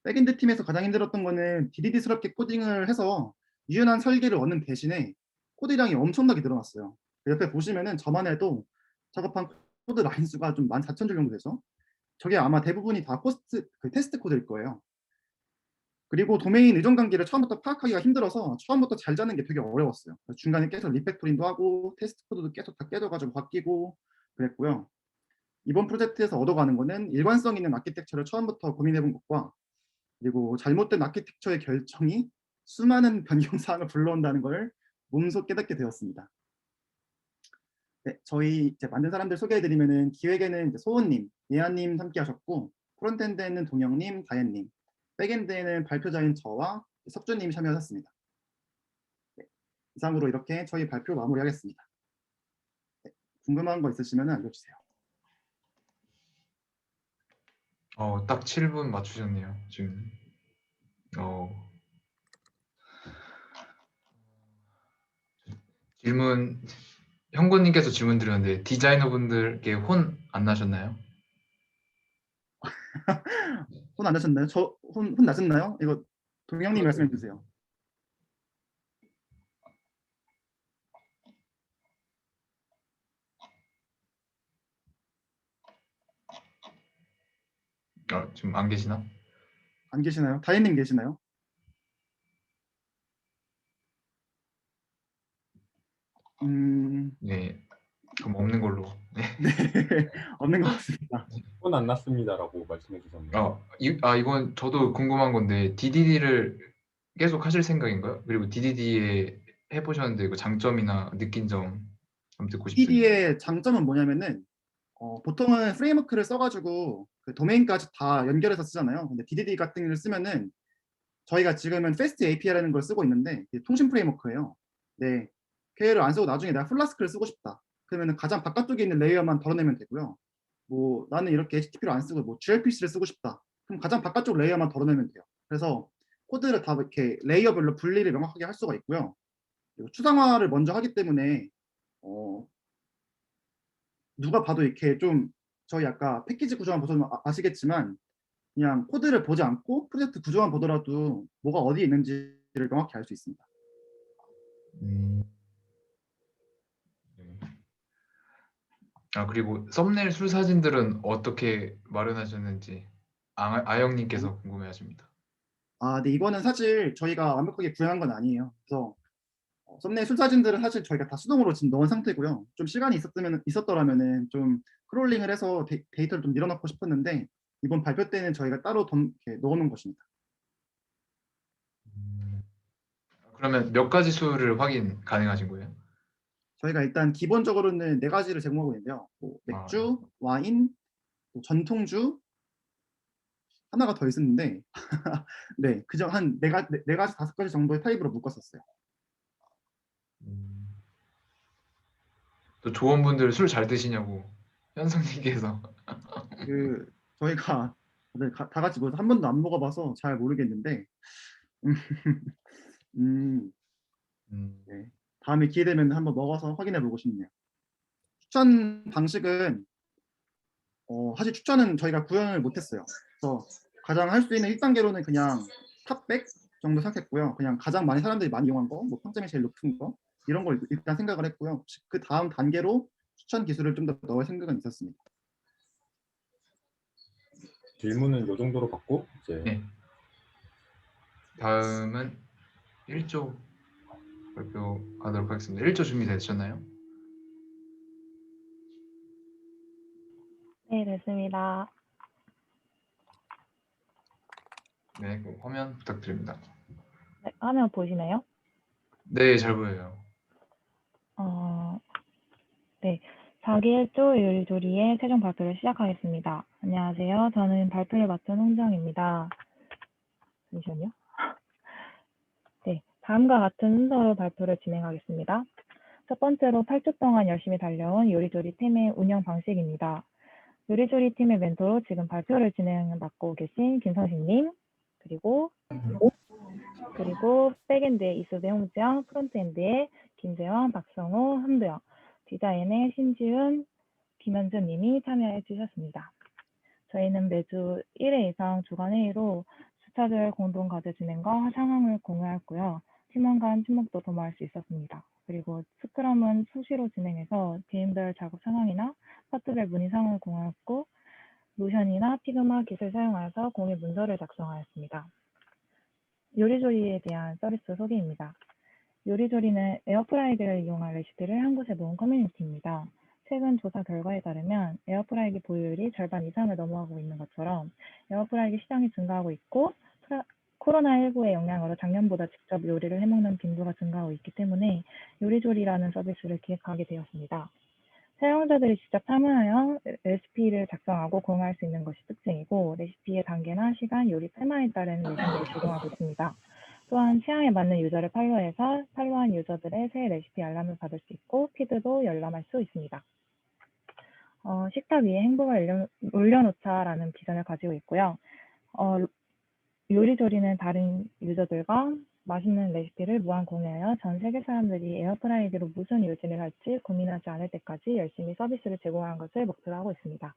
백엔드 팀에서 가장 힘들었던 거는 DDD스럽게 코딩을 해서 유연한 설계를 얻는 대신에 코드량이 엄청나게 늘어났어요. 옆에 보시면은 저만 해도 작업한 코드 라인 수가 좀 14,000줄 정도 되죠. 저게 아마 대부분이 다 테스트 코드일 거예요. 그리고 도메인 의존 관계를 처음부터 파악하기가 힘들어서 처음부터 잘 짜는 게 되게 어려웠어요. 중간에 계속 리팩토링도 하고 테스트 코드도 계속 다 깨져가지고 바뀌고 그랬고요. 이번 프로젝트에서 얻어가는 거는 일관성 있는 아키텍처를 처음부터 고민해본 것과 그리고 잘못된 아키텍처의 결정이 수많은 변경사항을 불러온다는 걸 몸소 깨닫게 되었습니다. 네, 저희 이제 만든 사람들 소개해드리면은 기획에는 이제 소은님, 예아님 함께하셨고 프론트엔드에는 동영님, 다현님, 백엔드에는 발표자인 저와 석주님이 참여하셨습니다. 네, 이상으로 이렇게 저희 발표 마무리하겠습니다. 네, 궁금한 거 있으시면 알려주세요. 딱 7분 맞추셨네요. 지금. 질문 형구님께서 질문 드렸는데 디자이너분들께 혼 안 나셨나요? 혼 안 나셨나요? 혼 나셨나요? 이거 동영님 말씀해 주세요. 지금 안 계시나? 안 계시나요? 다혜님 계시나요? 네, 그럼 없는 걸로. 네. 네, 없는 것 같습니다. 혼 안 났습니다라고 말씀해 주셨네요. 이건 저도 궁금한 건데 DDD를 계속 하실 생각인가요? 그리고 DDD에 해보셨는데 그 장점이나 느낀 점 좀 듣고 싶습니다. DDD의 장점은 뭐냐면은 보통은 프레임워크를 써가지고 그 도메인까지 다 연결해서 쓰잖아요. 근데 DDD 같은 걸 쓰면은 저희가 지금은 Fast API라는 걸 쓰고 있는데 통신 프레임워크예요. 네, 걔를 안 쓰고 나중에 내가 플라스크를 쓰고 싶다. 그러면은 가장 바깥쪽에 있는 레이어만 덜어내면 되고요. 뭐 나는 이렇게 HTTP를 안 쓰고 뭐 gRPC를 쓰고 싶다. 그럼 가장 바깥쪽 레이어만 덜어내면 돼요. 그래서 코드를 다 이렇게 레이어별로 분리를 명확하게 할 수가 있고요. 그리고 추상화를 먼저 하기 때문에 누가 봐도 이렇게 좀 저희 아까 패키지 구조만 보시면 아시겠지만 그냥 코드를 보지 않고 프로젝트 구조만 보더라도 뭐가 어디에 있는지를 명확히 알 수 있습니다. 네. 그리고 썸네일 술 사진들은 어떻게 마련하셨는지 아영님께서 궁금해하십니다. 네, 이거는 사실 저희가 완벽하게 구현한 건 아니에요. 그래서 썸네일 술 사진들은 사실 저희가 다 수동으로 지금 넣은 상태고요. 좀 시간이 있었더라면은 좀 크롤링을 해서 데이터를 좀 밀어넣고 싶었는데 이번 발표 때는 저희가 따로 이렇게 넣어놓은 것입니다. 그러면 몇 가지 수를 확인 가능하신 거예요? 저희가 일단 기본적으로는 4가지를 제공하고 있는데요. 뭐 맥주, 와인, 뭐 전통주, 하나가 더 있었는데 네, 그저 한 4가지, 5가지 정도의 타입으로 묶었었어요. 또 조원분들 술 잘 드시냐고 현성님께서. 저희가 다 같이 모여서 한 번도 안 먹어봐서 잘 모르겠는데 네, 다음에 기회 되면 한번 먹어서 확인해 보고 싶네요. 추천 방식은 사실 추천은 저희가 구현을 못했어요. 그래서 가장 할 수 있는 1단계로는 그냥 탑백 정도 생각했고요. 그냥 가장 많이 사람들이 많이 이용한 거, 뭐 평점이 제일 높은 거 이런 걸 일단 생각을 했고요. 그 다음 단계로 추천 기술을 좀 더 넣을 생각은 있었습니다. 질문은 요 정도로 받고 이제 네. 다음은 1조 발표하도록 하겠습니다. 1조 준비되셨나요? 네, 됐습니다. 네, 그럼 화면 부탁드립니다. 네, 화면 보시나요? 네, 잘 보여요. 네, 4기 1조 요리조리의 최종 발표를 시작하겠습니다. 안녕하세요. 저는 발표를 맡은 홍정입니다. 잠시만요. 네, 다음과 같은 순서로 발표를 진행하겠습니다. 첫 번째로 8주 동안 열심히 달려온 요리조리 팀의 운영 방식입니다. 요리조리 팀의 멘토로 지금 발표를 맡고 계신 김성신님, 그리고 백엔드의 이수배, 홍지영, 프론트엔드의 김재원, 박성호, 함도영, 디자인의 신지훈, 김현준 님이 참여해 주셨습니다. 저희는 매주 1회 이상 주간 회의로 주차별 공동 과제 진행과 상황을 공유했고요. 팀원 간 친목도 도모할 수 있었습니다. 그리고 스크럼은 수시로 진행해서 개인별 작업 상황이나 파트별 문의 상황을 공유했고, 노션이나 피그마 기술 사용하여서 공유 문서를 작성하였습니다. 요리조리에 대한 서비스 소개입니다. 요리조리는 에어프라이기를 이용한 레시피를 한 곳에 모은 커뮤니티입니다. 최근 조사 결과에 따르면 에어프라이기 보유율이 절반 이상을 넘어가고 있는 것처럼 에어프라이기 시장이 증가하고 있고, 코로나19의 영향으로 작년보다 직접 요리를 해먹는 빈도가 증가하고 있기 때문에 요리조리라는 서비스를 기획하게 되었습니다. 사용자들이 직접 참여하여 레시피를 작성하고 공유할 수 있는 것이 특징이고, 레시피의 단계나 시간, 요리 테마에 따른 레시피를 제공하고 있습니다. 또한 취향에 맞는 유저를 팔로우해서 팔로우한 유저들의 새 레시피 알람을 받을 수 있고, 피드도 열람할 수 있습니다. 식탁 위에 행복을 올려놓자라는 비전을 가지고 있고요. 요리조리는 다른 유저들과 맛있는 레시피를 무한 공유하여 전 세계 사람들이 에어프라이기로 무슨 요리를 할지 고민하지 않을 때까지 열심히 서비스를 제공하는 것을 목표로 하고 있습니다.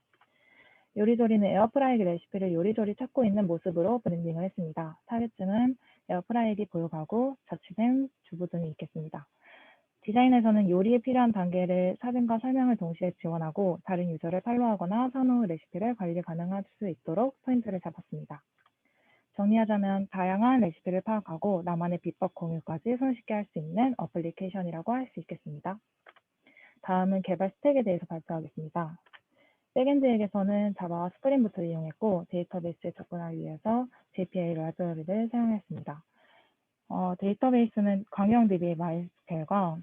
요리조리는 에어프라이기 레시피를 요리조리 찾고 있는 모습으로 브랜딩을 했습니다. 타겟층은 에어프라이기 보유 가구, 자취생, 주부 등이 있겠습니다. 디자인에서는 요리에 필요한 단계를 사진과 설명을 동시에 지원하고, 다른 유저를 팔로우하거나 선호 레시피를 관리 가능할 수 있도록 포인트를 잡았습니다. 정리하자면 다양한 레시피를 파악하고 나만의 비법 공유까지 손쉽게 할 수 있는 어플리케이션이라고 할 수 있겠습니다. 다음은 개발 스택에 대해서 발표하겠습니다. 백엔드에게서는 자바와 스프링부트를 이용했고, 데이터베이스에 접근하기 위해서 JPA 라이브러리를 사용했습니다. 데이터베이스는 광역DB, 마이스켈과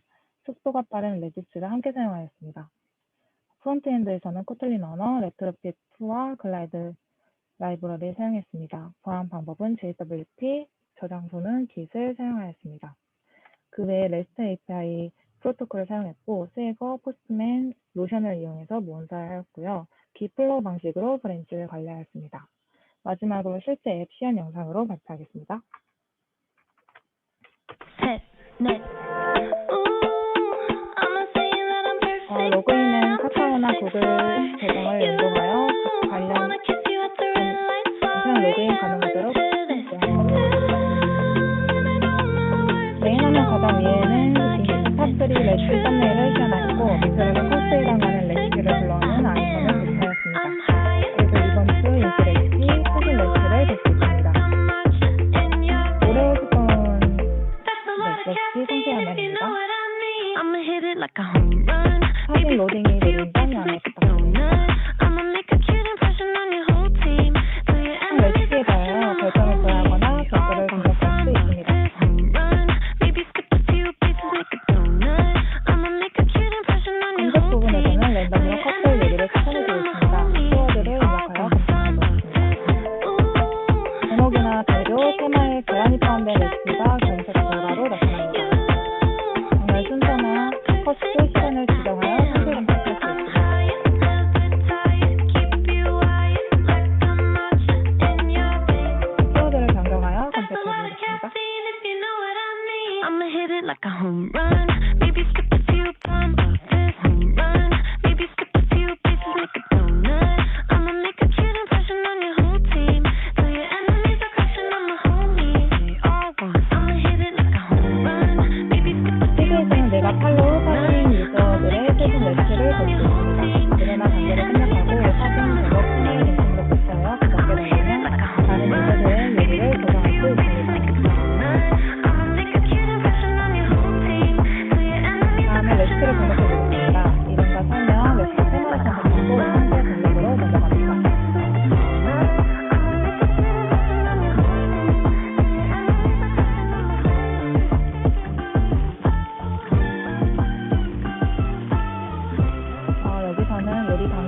속도가 빠른 레지스를 함께 사용하였습니다. 프론트엔드에서는 코틀린 언어, 레트로핏2와 글라이드 라이브러리를 사용했습니다. 보안 방법은 JWT, 저장소는 Git을 사용하였습니다. 그 외에 REST API 프로토콜을 사용했고, 세이거, 포스트맨, 노션을 이용해서 모은사하였고요. G플로우 방식으로 브랜치를 관리하였습니다. 마지막으로 실제 앱 시연 영상으로 발표하겠습니다. 로그인은 카카오나 구글 계정을 연동하여 관련 로그인 가능하도록 메인 화면 가장 위에는 탑3 레시피 썸네일을 시연하였고, 밑으로는 코스에 해당하는 레시피를 불러오는 아이콘을 배치하였습니다. 그래서 이번 주 인기 레시피, 스실 레시피를 볼 수 있습니다. 오레오 스푼 레시피 상세 화면입니다. 사진 로딩이 느린 점 양해 부탁드립니다.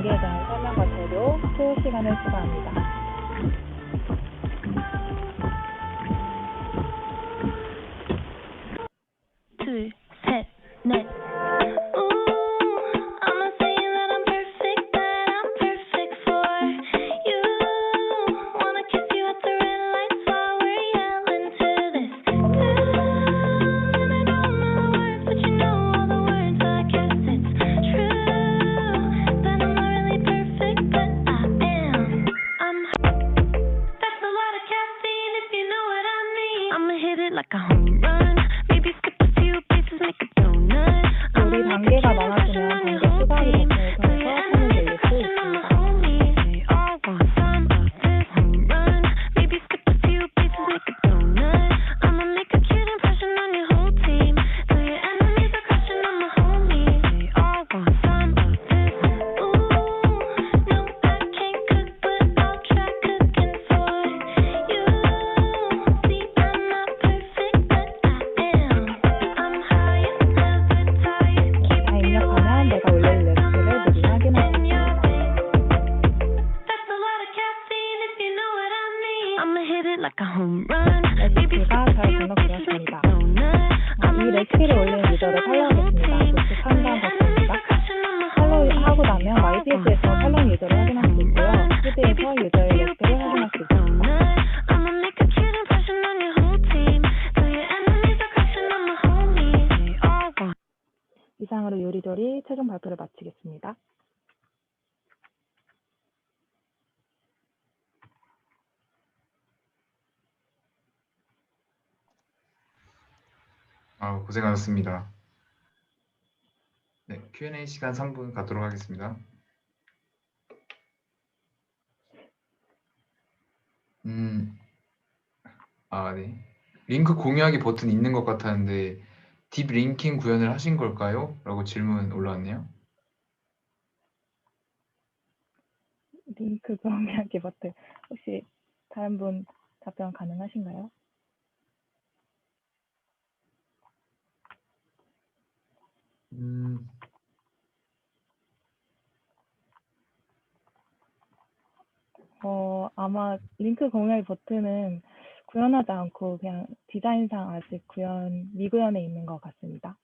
단계에 대한 설명과 재료, 투 시간을 추가합니다. 둘, 셋, 넷. I'ma say that I'm perfect, that I'm perfect for you. Wanna kiss you at the red lights while we're yelling to this tune. And I don't know the words, but you know all the words. I guess it's true that I'm not really perfect, but I am. That's a lot of caffeine if you know what I mean. I'ma hit it like a home run. Maybe skip a few bases, make a donut. 요리 단계가 많아지면 단계 추가하기 버튼을 통해서 손을 늘릴 수 있습니다. 다 입력하면 내가 올릴 레시피를 미리 확인할 수 있습니다. 레시피가 잘 등록되었습니다. 이 레시피를 올리는 유저를 팔로우하겠습니다. 노트 판단 버튼입니다. 팔로우하고 나면 YPS에서 팔로우 유저를 확인할 수 있고요. 피드에서 유저의 레시피를 확인할 수 있습니다. 이상으로 요리조리 최종 발표를 마치겠습니다. 고생하셨습니다. 네, Q&A 시간 3분 갖도록 하겠습니다. 네. 링크 공유하기 버튼 있는 것 같았는데 딥 링킹 구현을 하신 걸까요? 라고 질문 올라왔네요. 링크 공유하기 버튼 혹시 다른 분 답변 가능하신가요? 아마 링크 공유하기 버튼은 구현하지 않고 그냥 디자인상 아직 미구현에 있는 것 같습니다.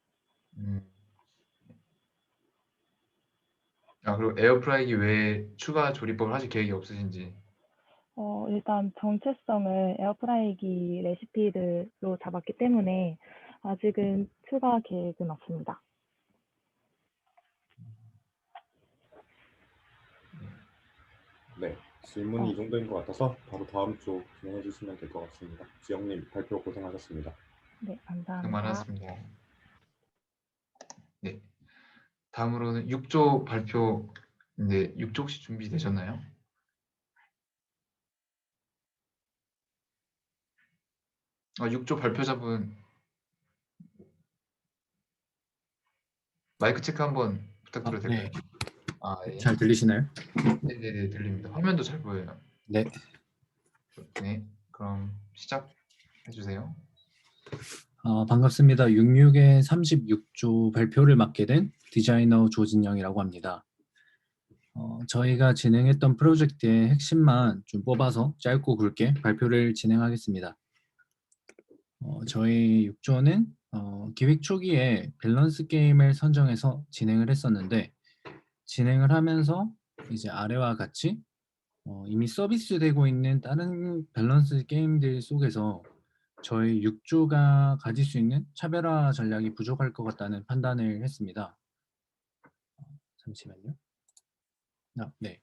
그리고 에어프라이기 외에 추가 조리법을 하실 계획이 없으신지. 일단 정체성을 에어프라이기 레시피들로 잡았기 때문에 아직은 추가 계획은 없습니다. 네, 질문이 이 정도인 것 같아서 바로 다음 쪽 진행해 주시면 될 것 같습니다. 지영님 발표 고생하셨습니다. 네, 감사합니다. 고생 많았습니다. 네, 다음으로는 6조 발표인데 6조 혹시 준비되셨나요? 아, 6조 발표자분 마이크 체크 한번 부탁드려도 될까요? 네. 네. 잘 들리시나요? 네네네, 들립니다. 화면도 잘 보여요. 네. 네, 그럼 시작해 주세요. 반갑습니다. 66의 36조 발표를 맡게 된 디자이너 조진영이라고 합니다. 저희가 진행했던 프로젝트의 핵심만 좀 뽑아서 짧고 굵게 발표를 진행하겠습니다. 저희 6조는 기획 초기에 밸런스 게임을 선정해서 진행을 했었는데 진행을 하면서 이제 아래와 같이 이미 서비스되고 있는 다른 밸런스 게임들 속에서 저희 6조가 가질 수 있는 차별화 전략이 부족할 것 같다는 판단을 했습니다. 잠시만요. 네.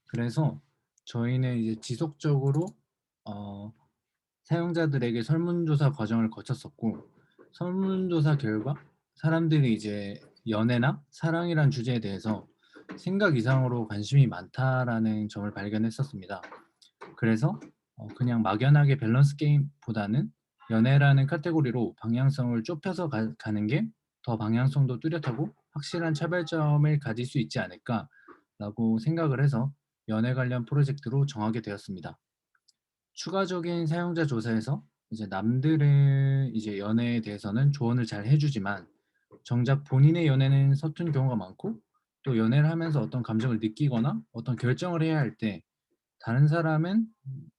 그래서 저희는 이제 지속적으로 사용자들에게 설문조사 과정을 거쳤었고 설문조사 결과 사람들이 이제 연애나 사랑이란 주제에 대해서 생각 이상으로 관심이 많다라는 점을 발견했었습니다. 그래서 그냥 막연하게 밸런스 게임보다는 연애라는 카테고리로 방향성을 좁혀서 가는 게 더 방향성도 뚜렷하고 확실한 차별점을 가질 수 있지 않을까라고 생각을 해서 연애 관련 프로젝트로 정하게 되었습니다. 추가적인 사용자 조사에서 이제 남들은 이제 연애에 대해서는 조언을 잘 해주지만 정작 본인의 연애는 서툰 경우가 많고 또 연애를 하면서 어떤 감정을 느끼거나 어떤 결정을 해야 할 때 다른 사람은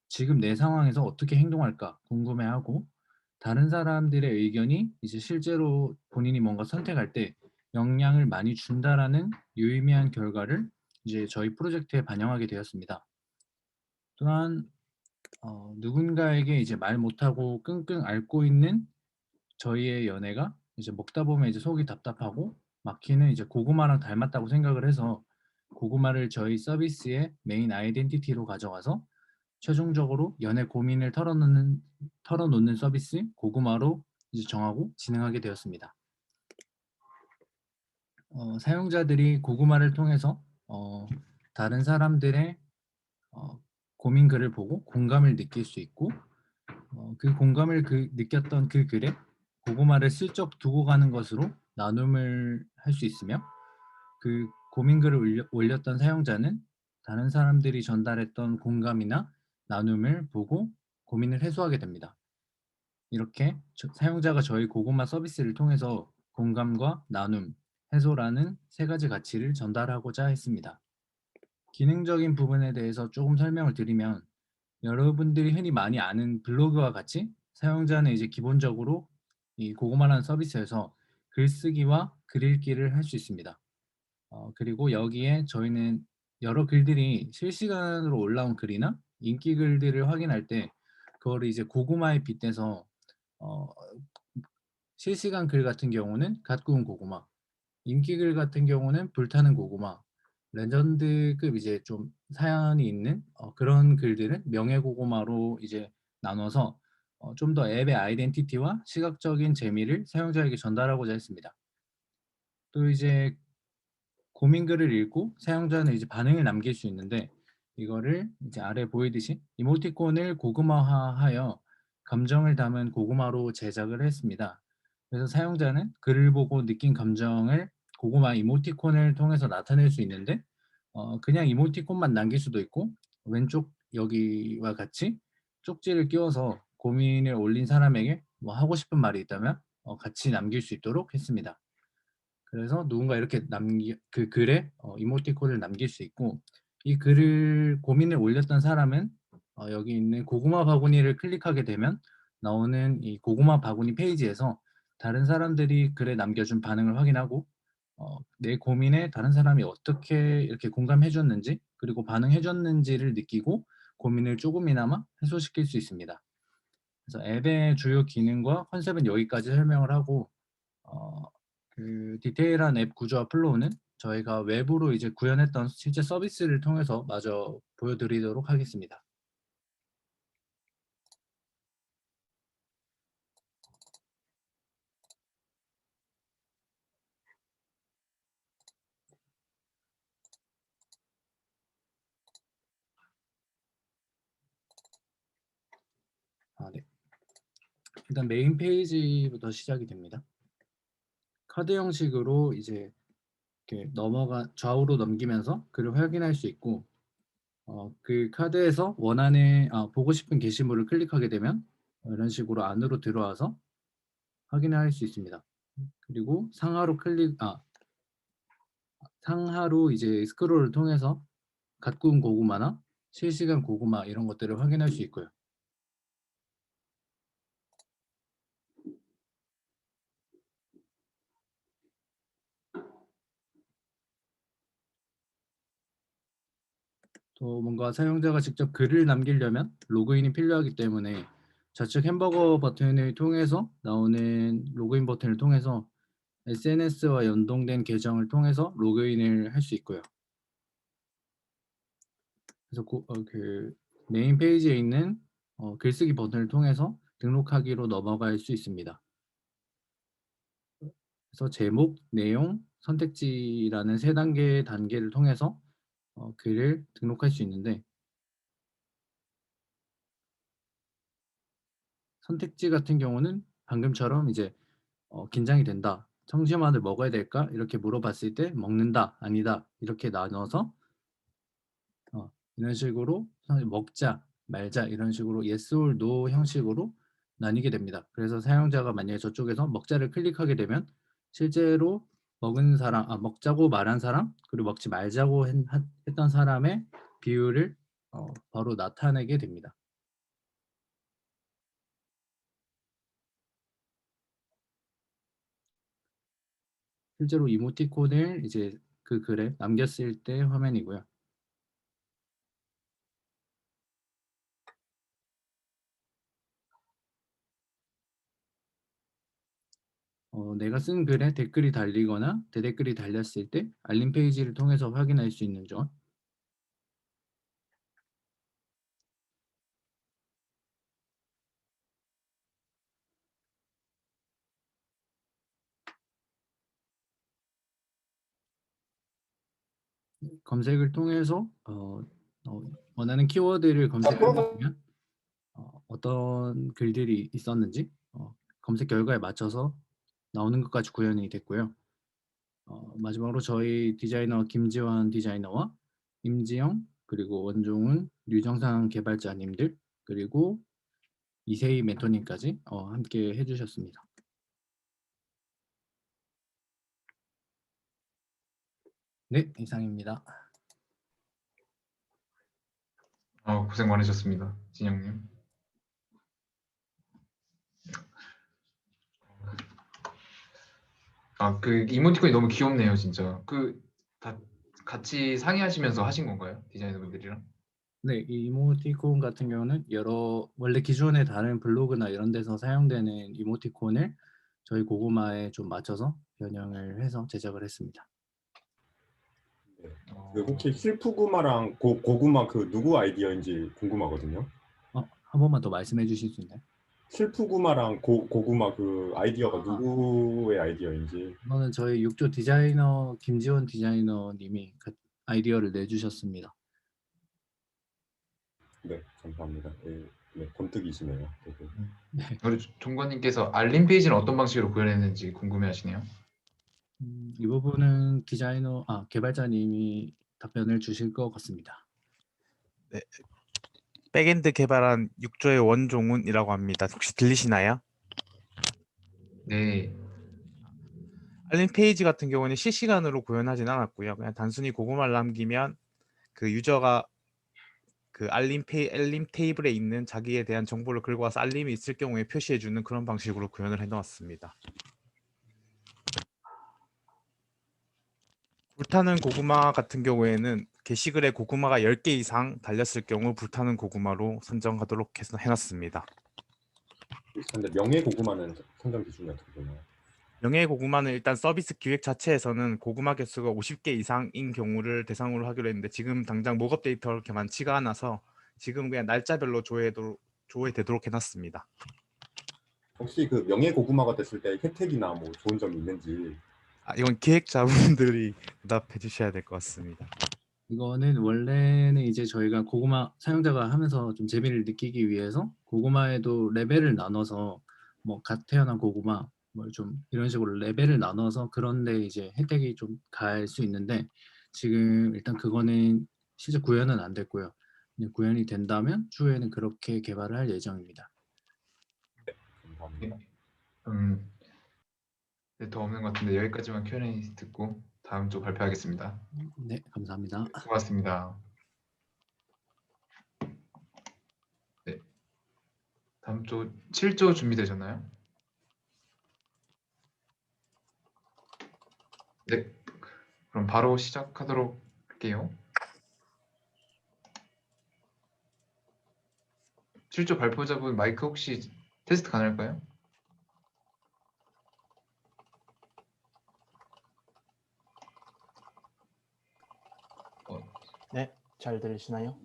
지금 내 상황에서 어떻게 행동할까 궁금해하고 다른 사람들의 의견이 이제 실제로 본인이 뭔가 선택할 때 영향을 많이 준다라는 유의미한 결과를 이제 저희 프로젝트에 반영하게 되었습니다. 또한 누군가에게 이제 말 못하고 끙끙 앓고 있는 저희의 연애가 이제 먹다 보면 이제 속이 답답하고 막히는 이제 고구마랑 닮았다고 생각을 해서 고구마를 저희 서비스의 메인 아이덴티티로 가져가서 최종적으로 연애 고민을 털어놓는 서비스 고구마로 이제 정하고 진행하게 되었습니다. 사용자들이 고구마를 통해서 다른 사람들의 고민 글을 보고 공감을 느낄 수 있고 그 공감을 느꼈던 그 글에 고구마를 슬쩍 두고 가는 것으로 나눔을 할 수 있으며 그 고민 글을 올렸던 사용자는 다른 사람들이 전달했던 공감이나 나눔을 보고 고민을 해소하게 됩니다. 이렇게 사용자가 저희 고구마 서비스를 통해서 공감과 나눔, 해소라는 세 가지 가치를 전달하고자 했습니다. 기능적인 부분에 대해서 조금 설명을 드리면 여러분들이 흔히 많이 아는 블로그와 같이 사용자는 이제 기본적으로 이 고구마라는 서비스에서 글쓰기와 글 읽기를 할 수 있습니다. 그리고 여기에 저희는 여러 글들이 실시간으로 올라온 글이나 인기 글들을 확인할 때 그거를 이제 고구마에 빗대서 실시간 글 같은 경우는 갓 구운 고구마, 인기 글 같은 경우는 불타는 고구마, 레전드급 이제 좀 사연이 있는 그런 글들은 명예 고구마로 이제 나눠서 좀 더 앱의 아이덴티티와 시각적인 재미를 사용자에게 전달하고자 했습니다. 또 이제 고민글을 읽고 사용자는 이제 반응을 남길 수 있는데 이거를 이제 아래 보이듯이 이모티콘을 고구마화하여 감정을 담은 고구마로 제작을 했습니다. 그래서 사용자는 글을 보고 느낀 감정을 고구마 이모티콘을 통해서 나타낼 수 있는데 그냥 이모티콘만 남길 수도 있고 왼쪽 여기와 같이 쪽지를 끼워서 고민을 올린 사람에게 뭐 하고 싶은 말이 있다면 같이 남길 수 있도록 했습니다. 그래서 누군가 이렇게 그 글에 이모티콘을 남길 수 있고 이 글을 고민을 올렸던 사람은 여기 있는 고구마 바구니를 클릭하게 되면 나오는 이 고구마 바구니 페이지에서 다른 사람들이 글에 남겨준 반응을 확인하고 내 고민에 다른 사람이 어떻게 이렇게 공감해 줬는지 그리고 반응해 줬는지를 느끼고 고민을 조금이나마 해소시킬 수 있습니다. 그래서 앱의 주요 기능과 컨셉은 여기까지 설명을 하고 그 디테일한 앱 구조와 플로우는 저희가 외부로 이제 구현했던 실제 서비스를 통해서 마저 보여드리도록 하겠습니다. 네. 일단 메인 페이지부터 시작이 됩니다. 카드 형식으로 이제 이렇게 좌우로 넘기면서 글을 확인할 수 있고 그 카드에서 원하는 보고 싶은 게시물을 클릭하게 되면 이런 식으로 안으로 들어와서 확인할 수 있습니다. 그리고 상하로 이제 스크롤을 통해서 갓 구운 고구마나 실시간 고구마 이런 것들을 확인할 수 있고요. 또 뭔가 사용자가 직접 글을 남기려면 로그인이 필요하기 때문에 좌측 햄버거 버튼을 통해서 나오는 로그인 버튼을 통해서 SNS와 연동된 계정을 통해서 로그인을 할 수 있고요. 그래서 그 메인 페이지에 있는 글쓰기 버튼을 통해서 등록하기로 넘어갈 수 있습니다. 그래서 제목, 내용, 선택지라는 세 단계를 통해서 글을 등록할 수 있는데 선택지 같은 경우는 방금처럼 이제 긴장이 된다. 청심환을 먹어야 될까? 이렇게 물어봤을 때 먹는다, 아니다 이렇게 나눠서 이런 식으로 먹자, 말자 이런 식으로 yes or no 형식으로 나뉘게 됩니다. 그래서 사용자가 만약에 저쪽에서 먹자를 클릭하게 되면 실제로 먹자고 말한 사람, 그리고 먹지 말자고 했던 사람의 비율을 바로 나타내게 됩니다. 실제로 이모티콘을 이제 그 글에 남겼을 때 화면이고요. 내가 쓴 글에 댓글이 달리거나 대댓글이 달렸을 때 알림 페이지를 통해서 확인할 수 있는 점. 검색을 통해서 원하는 키워드를 검색하게 되면 어떤 글들이 있었는지 검색 결과에 맞춰서 나오는 것까지 구현이 됐고요. 마지막으로 저희 디자이너 김지원 디자이너와 임지영, 그리고 원종훈, 류정상 개발자님들, 그리고 이세희 멘토님까지 함께 해주셨습니다. 네, 이상입니다. 고생 많으셨습니다, 진영님. 그 이모티콘이 너무 귀엽네요, 진짜. 다 같이 상의하시면서 하신 건가요, 디자이너분들이랑? 네, 이 이모티콘 같은 경우는 원래 기존의 다른 블로그나 이런 데서 사용되는 이모티콘을 저희 고구마에 좀 맞춰서 변형을 해서 제작을 했습니다. 네. 그 혹시 실프구마랑 고구마 그 누구 아이디어인지 궁금하거든요. 한 번만 더 말씀해 주실 수 있나요? 실프구마랑 고구마 그 아이디어가 누구의 아이디어인지. 이거는 저희 6조 디자이너 김지원 디자이너님이 아이디어를 내주셨습니다. 네, 감사합니다. 네, 번뜩이시네요. 되게. 우리 종관님께서 알림 페이지는 어떤 방식으로 구현했는지 궁금해하시네요. 이 부분은 개발자님이 답변을 주실 것 같습니다. 네, 백엔드 개발한 6조의 원종훈이라고 합니다. 혹시 들리시나요? 네. 알림 페이지 같은 경우는 실시간으로 구현하진 않았고요. 그냥 단순히 고구마를 남기면 그 유저가 그 알림 테이블에 있는 자기에 대한 정보를 긁고 와서 알림이 있을 경우에 표시해주는 그런 방식으로 구현을 해놓았습니다. 불타는 고구마 같은 경우에는 게시글에 고구마가 10개 이상 달렸을 경우 불타는 고구마로 선정하도록 해놨습니다. 근데 명예 고구마는 선정 기준이 어떻게 되나요? 명예 고구마는 일단 서비스 기획 자체에서는 고구마 개수가 50개 이상인 경우를 대상으로 하기로 했는데 지금 당장 목업 데이터가 그렇게 많지가 않아서 지금 그냥 날짜별로 조회되도록 해놨습니다. 혹시 그 명예 고구마가 됐을 때 혜택이나 뭐 좋은 점이 있는지. 이건 기획자분들이 대답해 주셔야 될 것 같습니다. 이거는 원래는 이제 저희가 고구마 사용자가 하면서 좀 재미를 느끼기 위해서 고구마에도 레벨을 나눠서 뭐 갓 태어난 고구마 뭐 좀 이런 식으로 레벨을 나눠서 그런데 이제 혜택이 좀 갈 수 있는데 지금 일단 그거는 실제 구현은 안 됐고요. 구현이 된다면 추후에는 그렇게 개발을 할 예정입니다. 감사합니다. 네, 더 없는 것 같은데 여기까지만 Q&A 듣고 다음 주 발표하겠습니다. 네, 감사합니다. 고맙습니다. 네, 다음 주 7조 준비되셨나요? 네, 그럼 바로 시작하도록 할게요. 7조 발표자분 마이크 혹시 테스트 가능할까요? 네, 잘 들리시나요?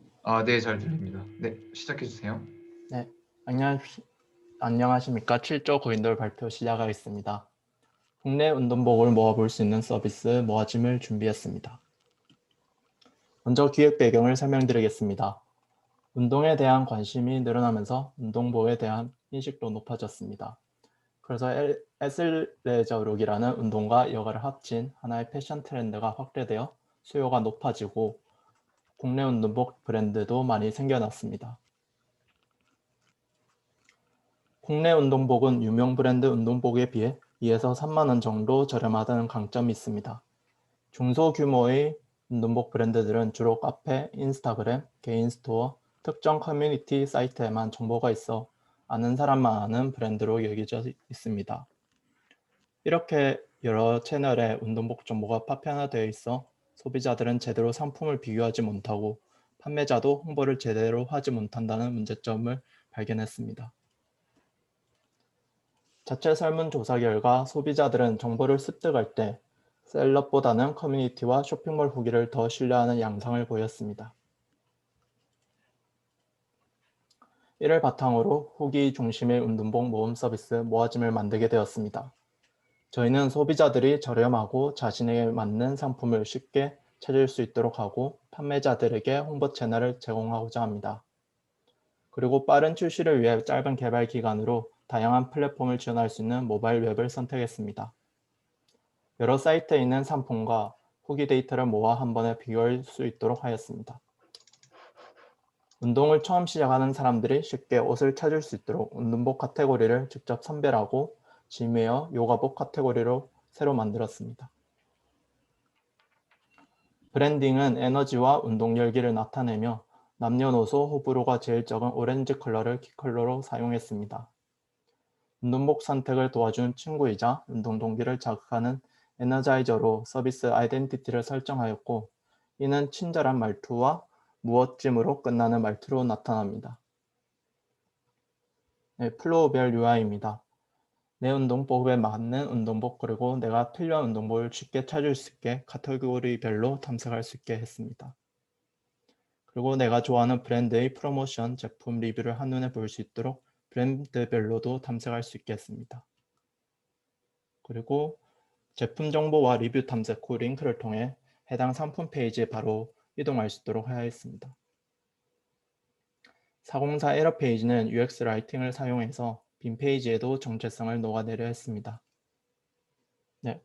네, 잘 들립니다. 네, 시작해 주세요. 네, 안녕하십니까. 7조 고인돌 발표 시작하겠습니다. 국내 운동복을 모아볼 수 있는 서비스 모아짐을 준비했습니다. 먼저 기획 배경을 설명드리겠습니다. 운동에 대한 관심이 늘어나면서 운동복에 대한 인식도 높아졌습니다. 그래서 애슬레저룩이라는 운동과 여가를 합친 하나의 패션 트렌드가 확대되어 수요가 높아지고 국내 운동복 브랜드도 많이 생겨났습니다. 국내 운동복은 유명 브랜드 운동복에 비해 2에서 3만 원 정도 저렴하다는 강점이 있습니다. 중소규모의 운동복 브랜드들은 주로 카페, 인스타그램, 개인 스토어, 특정 커뮤니티 사이트에만 정보가 있어 아는 사람만 아는 브랜드로 여겨져 있습니다. 이렇게 여러 채널에 운동복 정보가 파편화되어 있어 소비자들은 제대로 상품을 비교하지 못하고 판매자도 홍보를 제대로 하지 못한다는 문제점을 발견했습니다. 자체 설문조사 결과 소비자들은 정보를 습득할 때 셀럽보다는 커뮤니티와 쇼핑몰 후기를 더 신뢰하는 양상을 보였습니다. 이를 바탕으로 후기 중심의 운동복 모음 서비스 모아짐을 만들게 되었습니다. 저희는 소비자들이 저렴하고 자신에게 맞는 상품을 쉽게 찾을 수 있도록 하고 판매자들에게 홍보 채널을 제공하고자 합니다. 그리고 빠른 출시를 위해 짧은 개발 기간으로 다양한 플랫폼을 지원할 수 있는 모바일 웹을 선택했습니다. 여러 사이트에 있는 상품과 후기 데이터를 모아 한 번에 비교할 수 있도록 하였습니다. 운동을 처음 시작하는 사람들이 쉽게 옷을 찾을 수 있도록 운동복 카테고리를 직접 선별하고 짐웨어, 요가복 카테고리로 새로 만들었습니다. 브랜딩은 에너지와 운동 열기를 나타내며 남녀노소 호불호가 제일 적은 오렌지 컬러를 키컬러로 사용했습니다. 운동복 선택을 도와준 친구이자 운동 동기를 자극하는 에너자이저로 서비스 아이덴티티를 설정하였고 이는 친절한 말투와 무엇짐으로 끝나는 말투로 나타납니다. 네, 플로우별 UI입니다. 내 운동복에 맞는 운동복 그리고 내가 필요한 운동복을 쉽게 찾을 수 있게 카테고리별로 탐색할 수 있게 했습니다. 그리고 내가 좋아하는 브랜드의 프로모션, 제품 리뷰를 한눈에 볼 수 있도록 브랜드별로도 탐색할 수 있게 했습니다. 그리고 제품 정보와 리뷰 탐색 후 링크를 통해 해당 상품 페이지에 바로 이동할 수 있도록 하였습니다. 404 에러 페이지는 UX 라이팅을 사용해서 빈 페이지에도 정체성을 녹아내려 했습니다. 네,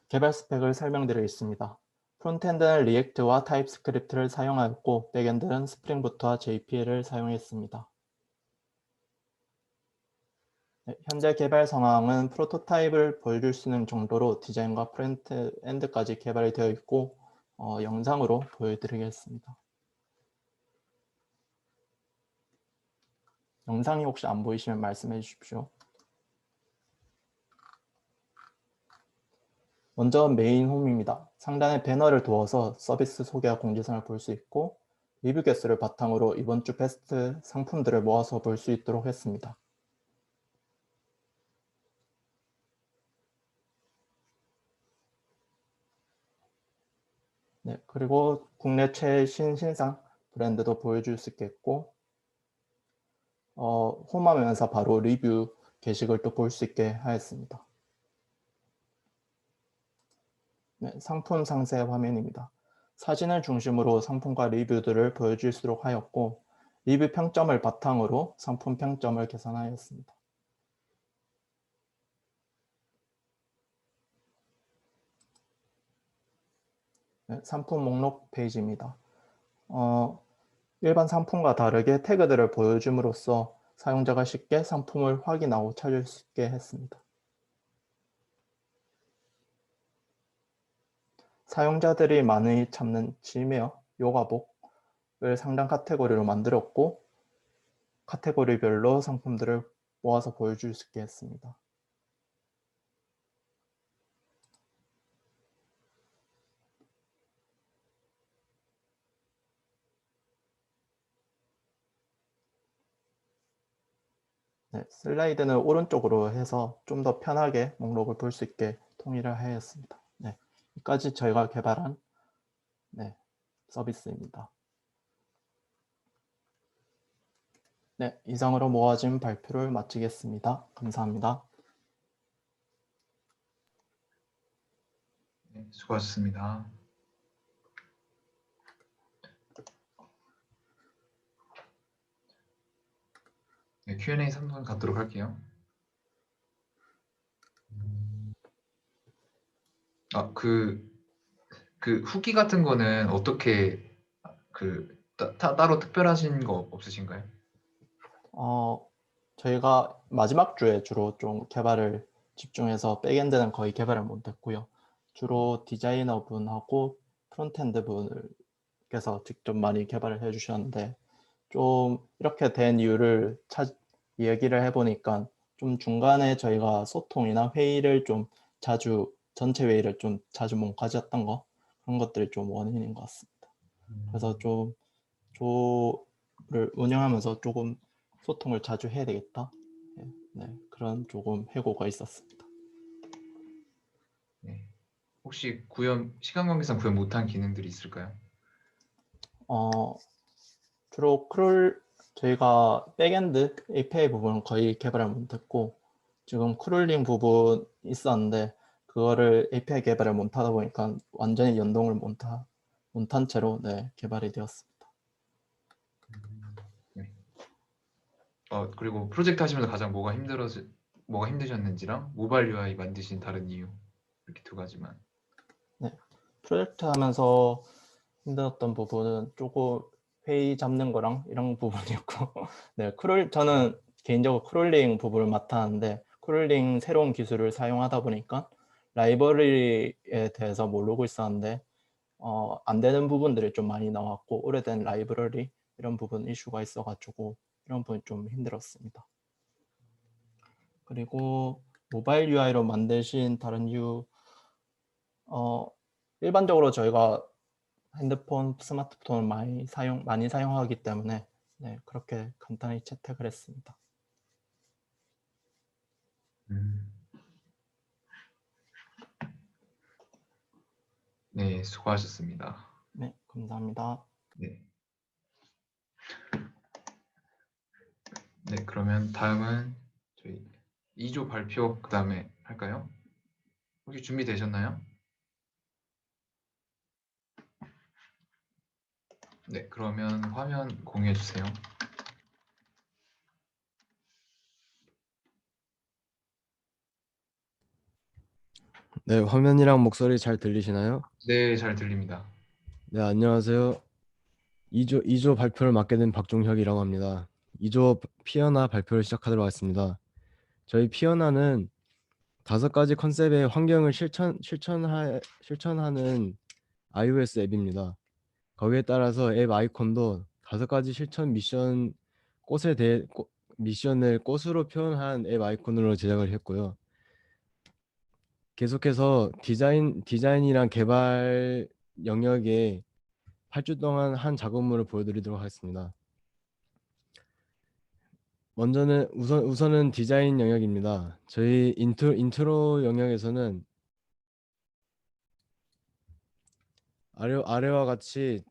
개발 스펙을 설명드리겠습니다. 프론트엔드는 리액트와 타입스크립트를 사용하였고 백엔드는 스프링부트와 JPL을 사용했습니다. 네, 현재 개발 상황은 프로토타입을 보여줄 수 있는 정도로 디자인과 프론트엔드까지 개발이 되어 있고 영상으로 보여드리겠습니다. 영상이 혹시 안 보이시면 말씀해 주십시오. 먼저 메인 홈입니다. 상단에 배너를 두어서 서비스 소개와 공지사항을 볼 수 있고 리뷰 개수를 바탕으로 이번 주 베스트 상품들을 모아서 볼 수 있도록 했습니다. 네, 그리고 국내 최신 신상 브랜드도 보여줄 수 있겠고 홈화면에서 바로 리뷰 게시글 또 볼 수 있게 하였습니다. 네, 상품 상세 화면입니다. 사진을 중심으로 상품과 리뷰들을 보여줄수록 하였고 리뷰 평점을 바탕으로 상품 평점을 계산하였습니다. 네, 상품 목록 페이지입니다. 일반 상품과 다르게 태그들을 보여줌으로써 사용자가 쉽게 상품을 확인하고 찾을 수 있게 했습니다. 사용자들이 많이 찾는 짐웨어, 요가복을 상단 카테고리로 만들었고 카테고리별로 상품들을 모아서 보여줄 수 있게 했습니다. 네, 슬라이드는 오른쪽으로 해서 좀 더 편하게 목록을 볼 수 있게 통일을 하였습니다. 네, 여기까지 저희가 개발한 서비스입니다. 네, 이상으로 모아진 발표를 마치겠습니다. 감사합니다. 네, 수고하셨습니다. 네, Q&A 3분 갖도록 할게요. 그 후기 같은 거는 어떻게 따로 특별하신 거 없으신가요? 저희가 마지막 주에 주로 좀 개발을 집중해서 백엔드는 거의 개발을 못했고요. 주로 디자이너분하고 프론트엔드 분께서 직접 많이 개발을 해주셨는데 좀 이렇게 된 이유를 얘기를 해보니까 좀 중간에 저희가 소통이나 회의를 좀 자주 전체 회의를 좀 자주 못 가졌던 거 그런 것들이 좀 원인인 것 같습니다. 그래서 좀 조를 운영하면서 조금 소통을 자주 해야 되겠다. 네, 그런 조금 회고가 있었습니다. 네. 혹시 시간 관계상 구현 못한 기능들이 있을까요? 주로 저희가 백엔드 API 부분은 거의 개발을 못했고 지금 크롤링 부분 있었는데 그거를 API 개발을 못하다 보니까 완전히 연동을 못한 채로 네, 개발이 되었습니다. 네. 그리고 프로젝트 하시면서 가장 뭐가 힘드셨는지랑 모바일 UI 만드신 다른 이유 이렇게 두 가지만. 네, 프로젝트 하면서 힘들었던 부분은 조금 회의 잡는 거랑 이런 부분이었고 네, 저는 개인적으로 크롤링 부분을 맡았는데 크롤링 새로운 기술을 사용하다 보니까 라이브러리에 대해서 모르고 있었는데 안 되는 부분들이 좀 많이 나왔고 오래된 라이브러리 이런 부분 이슈가 있어가지고 이런 부분이 좀 힘들었습니다. 그리고 모바일 UI로 만드신 다른 이유 일반적으로 저희가 핸드폰, 스마트폰을 많이 사용하기 때문에 네, 그렇게 간단히 채택을 했습니다. 네, 수고하셨습니다. 네, 감사합니다. 네. 네, 그러면 다음은 저희 2조 발표 그다음에 할까요? 혹시 준비되셨나요? 네, 그러면 화면 공유해 주세요. 네, 화면이랑 목소리 잘 들리시나요? 네, 잘 들립니다. 네, 안녕하세요. 2조 발표를 맡게 된 박종혁이라고 합니다. 2조 피어나 발표를 시작하도록 하겠습니다. 저희 피어나는 5가지 컨셉의 환경을 실천하는 iOS 앱입니다. 거기에 따라서 앱 아이콘도 5가지 실천 미션을 꽃으로 표현한 앱 아이콘으로 제작을 했고요. 계속해서 디자인이랑 개발 영역에 8주 동안 한 작업물을 보여드리도록 하겠습니다. 우선은 디자인 영역입니다. 저희 인트로 영역에서는 아래와 같이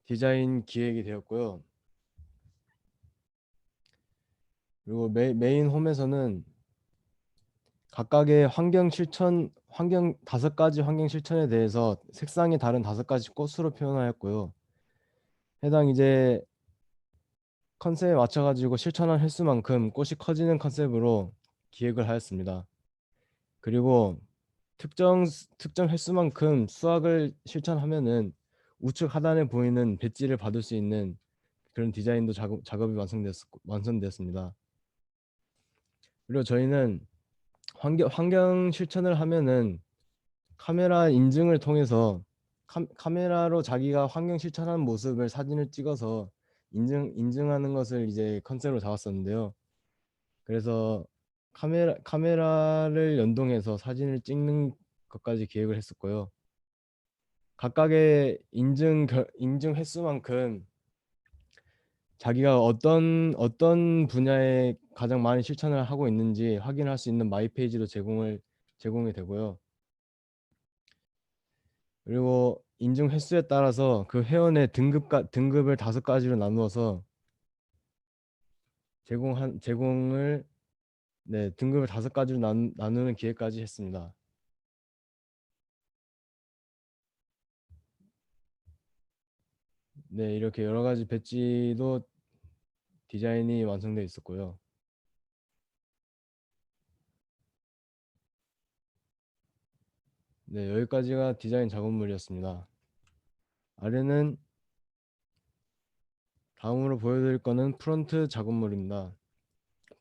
디자인 기획이 되었고요. 그리고 메인 홈에서는 각각의 5가지 환경 실천에 대해서 색상이 다른 5가지 꽃으로 표현하였고요. 해당 이제 컨셉에 맞춰가지고 실천한 횟수만큼 꽃이 커지는 컨셉으로 기획을 하였습니다. 그리고 특정 횟수만큼 수학을 실천하면은 우측 하단에 보이는 배지를 받을 수 있는 그런 디자인도 작업이 완성되었습니다. 그리고 저희는 환경 실천을 하면은 카메라 인증을 통해서 카메라로 자기가 환경 실천하는 모습을 사진을 찍어서 인증하는 것을 이제 컨셉으로 잡았었는데요. 그래서 카메라를 연동해서 사진을 찍는 것까지 기획을 했었고요. 각각의 인증 횟수만큼 자기가 어떤 분야에 가장 많이 실천을 하고 있는지 확인할 수 있는 마이 페이지도 제공이 되고요. 그리고 인증 횟수에 따라서 그 회원의 등급을 5가지로 나누어서 등급을 5가지로 나누는 기획까지 했습니다. 네, 이렇게 여러 가지 배지도 디자인이 완성되어 있었고요. 네, 여기까지가 디자인 작업물이었습니다. 아래는 다음으로 보여드릴 거는 프론트 작업물입니다.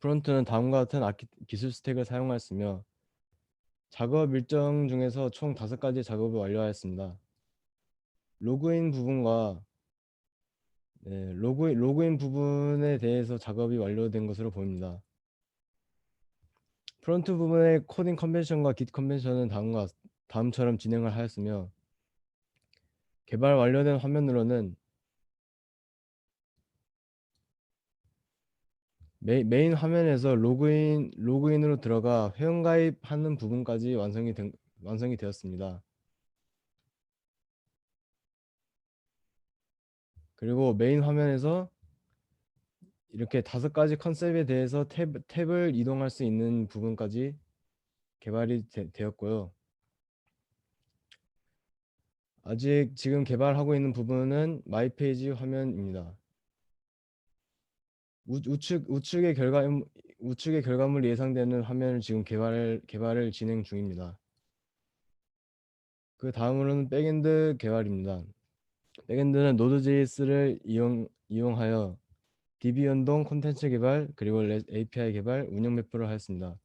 프론트는 다음과 같은 기술 스택을 사용하였으며 작업 일정 중에서 총 5가지 작업을 완료하였습니다. 로그인 부분과 로그인 부분에 대해서 작업이 완료된 것으로 보입니다. 프론트 부분의 코딩 컨벤션과 깃 컨벤션은 다음처럼 진행을 하였으며 개발 완료된 화면으로는 메인 화면에서 로그인으로 들어가 회원가입하는 부분까지 완성이 되었습니다. 그리고 메인 화면에서 이렇게 5가지 컨셉에 대해서 탭을 이동할 수 있는 부분까지 개발이 되었고요. 아직 지금 개발하고 있는 부분은 마이 페이지 화면입니다. 우측의 결과물이 예상되는 화면을 지금 개발을 진행 중입니다. 그 다음으로는 백엔드 개발입니다. 백엔드는 Node.js를 이용하여 DB 연동 콘텐츠 개발 그리고 API 개발, 운영 배포를 하였습니다.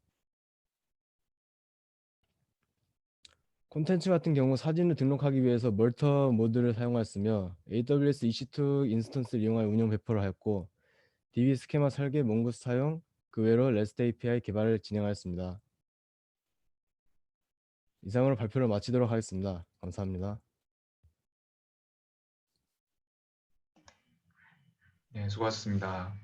콘텐츠 같은 경우 사진을 등록하기 위해서 멀터 모드를 사용하였으며 AWS EC2 인스턴스를 이용하여 운영 배포를 하였고 DB 스케마 설계, 몽고스 사용, 그 외로 REST API 개발을 진행하였습니다. 이상으로 발표를 마치도록 하겠습니다. 감사합니다. 네, 수고하셨습니다.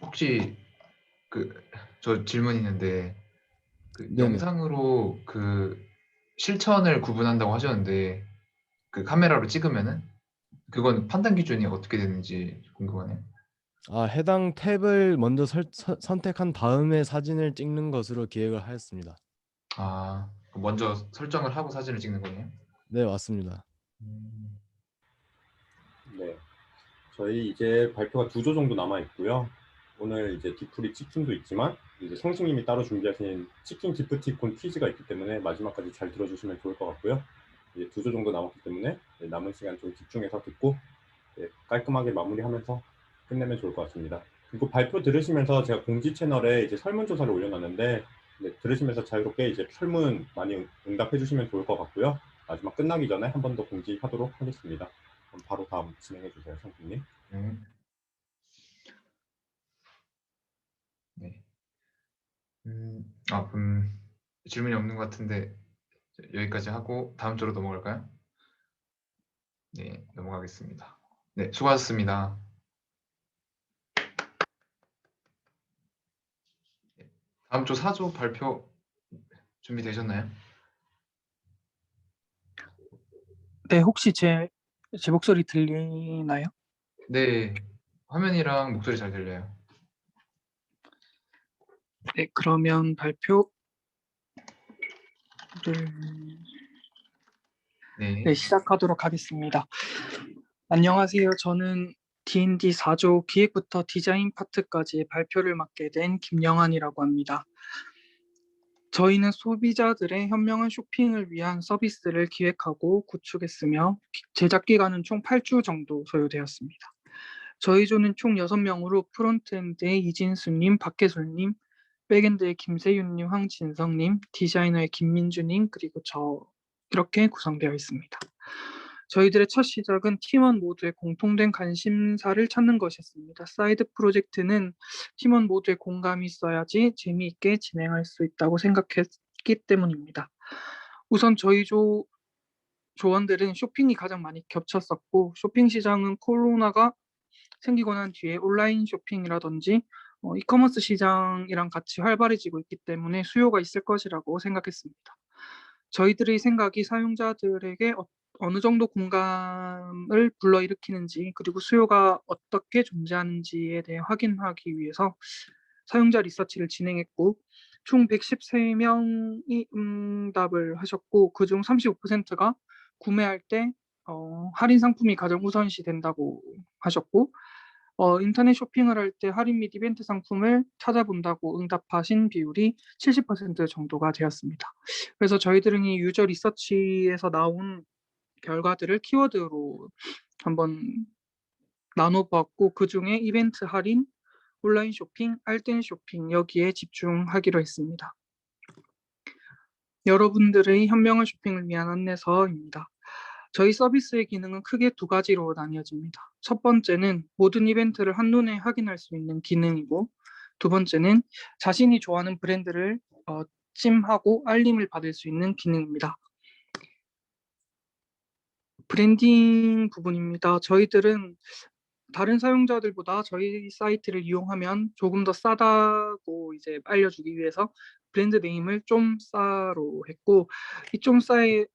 혹시 저 질문 있는데 네네. 영상으로 실천을 구분한다고 하셨는데 카메라로 찍으면은 그건 판단 기준이 어떻게 되는지 궁금하네요. 해당 탭을 먼저 선택한 다음에 사진을 찍는 것으로 기획을 하였습니다. 먼저 설정을 하고 사진을 찍는 거네요. 네, 맞습니다. 네, 저희 이제 발표가 2조 정도 남아 있고요. 오늘 이제 디프리 치킨도 있지만 이제 성승님이 따로 준비하신 치킨 기프티콘 퀴즈가 있기 때문에 마지막까지 잘 들어주시면 좋을 것 같고요. 이제 2조 정도 남았기 때문에 남은 시간 좀 집중해서 듣고 깔끔하게 마무리하면서 끝내면 좋을 것 같습니다. 그리고 발표 들으시면서 제가 공지 채널에 이제 설문조사를 올려놨는데 들으시면서 자유롭게 이제 설문 많이 응답해 주시면 좋을 것 같고요. 마지막 끝나기 전에 한 번 더 공지하도록 하겠습니다. 그럼 바로 다음 진행해 주세요, 성수님. 네. 질문이 없는 것 같은데 여기까지 하고 다음 주로 넘어갈까요? 네, 넘어가겠습니다. 네, 수고하셨습니다. 다음 주 4조 발표 준비되셨나요? 네, 혹시 제 목소리 들리나요? 네, 화면이랑 목소리 잘 들려요. 네, 그러면 발표를 네. 시작하도록 하겠습니다. 안녕하세요. 저는 D&D 4조 기획부터 디자인 파트까지 발표를 맡게 된 김영환이라고 합니다. 저희는 소비자들의 현명한 쇼핑을 위한 서비스를 기획하고 구축했으며 제작 기간은 총 8주 정도 소요되었습니다. 저희 조는 총 6명으로 프론트엔드의 이진수님, 박혜솔님, 백엔드의 김세윤님, 황진성님, 디자이너의 김민주님, 그리고 저 이렇게 구성되어 있습니다. 저희들의 첫 시작은 팀원 모두의 공통된 관심사를 찾는 것이었습니다. 사이드 프로젝트는 팀원 모두의 공감이 있어야지 재미있게 진행할 수 있다고 생각했기 때문입니다. 우선 저희 조원들은 쇼핑이 가장 많이 겹쳤었고 쇼핑 시장은 코로나가 생기고 난 뒤에 온라인 쇼핑이라든지 이커머스 시장이랑 같이 활발해지고 있기 때문에 수요가 있을 것이라고 생각했습니다. 저희들의 생각이 사용자들에게 어느 정도 공감을 불러일으키는지 그리고 수요가 어떻게 존재하는지에 대해 확인하기 위해서 사용자 리서치를 진행했고 총 113명이 응답을 하셨고 그중 35%가 구매할 때 할인 상품이 가장 우선시 된다고 하셨고 인터넷 쇼핑을 할 때 할인 및 이벤트 상품을 찾아본다고 응답하신 비율이 70% 정도가 되었습니다. 그래서 저희들은 이 유저 리서치에서 나온 결과들을 키워드로 한번 나눠보았고 그중에 이벤트 할인, 온라인 쇼핑, 알뜰 쇼핑 여기에 집중하기로 했습니다. 여러분들의 현명한 쇼핑을 위한 안내서입니다. 저희 서비스의 기능은 크게 두 가지로 나뉘어집니다. 첫 번째는 모든 이벤트를 한눈에 확인할 수 있는 기능이고 두 번째는 자신이 좋아하는 브랜드를 찜하고 알림을 받을 수 있는 기능입니다. 브랜딩 부분입니다. 저희들은 다른 사용자들보다 저희 사이트를 이용하면 조금 더 싸다고 이제 알려주기 위해서 브랜드 네임을 좀 싸로 했고 이 좀 싸의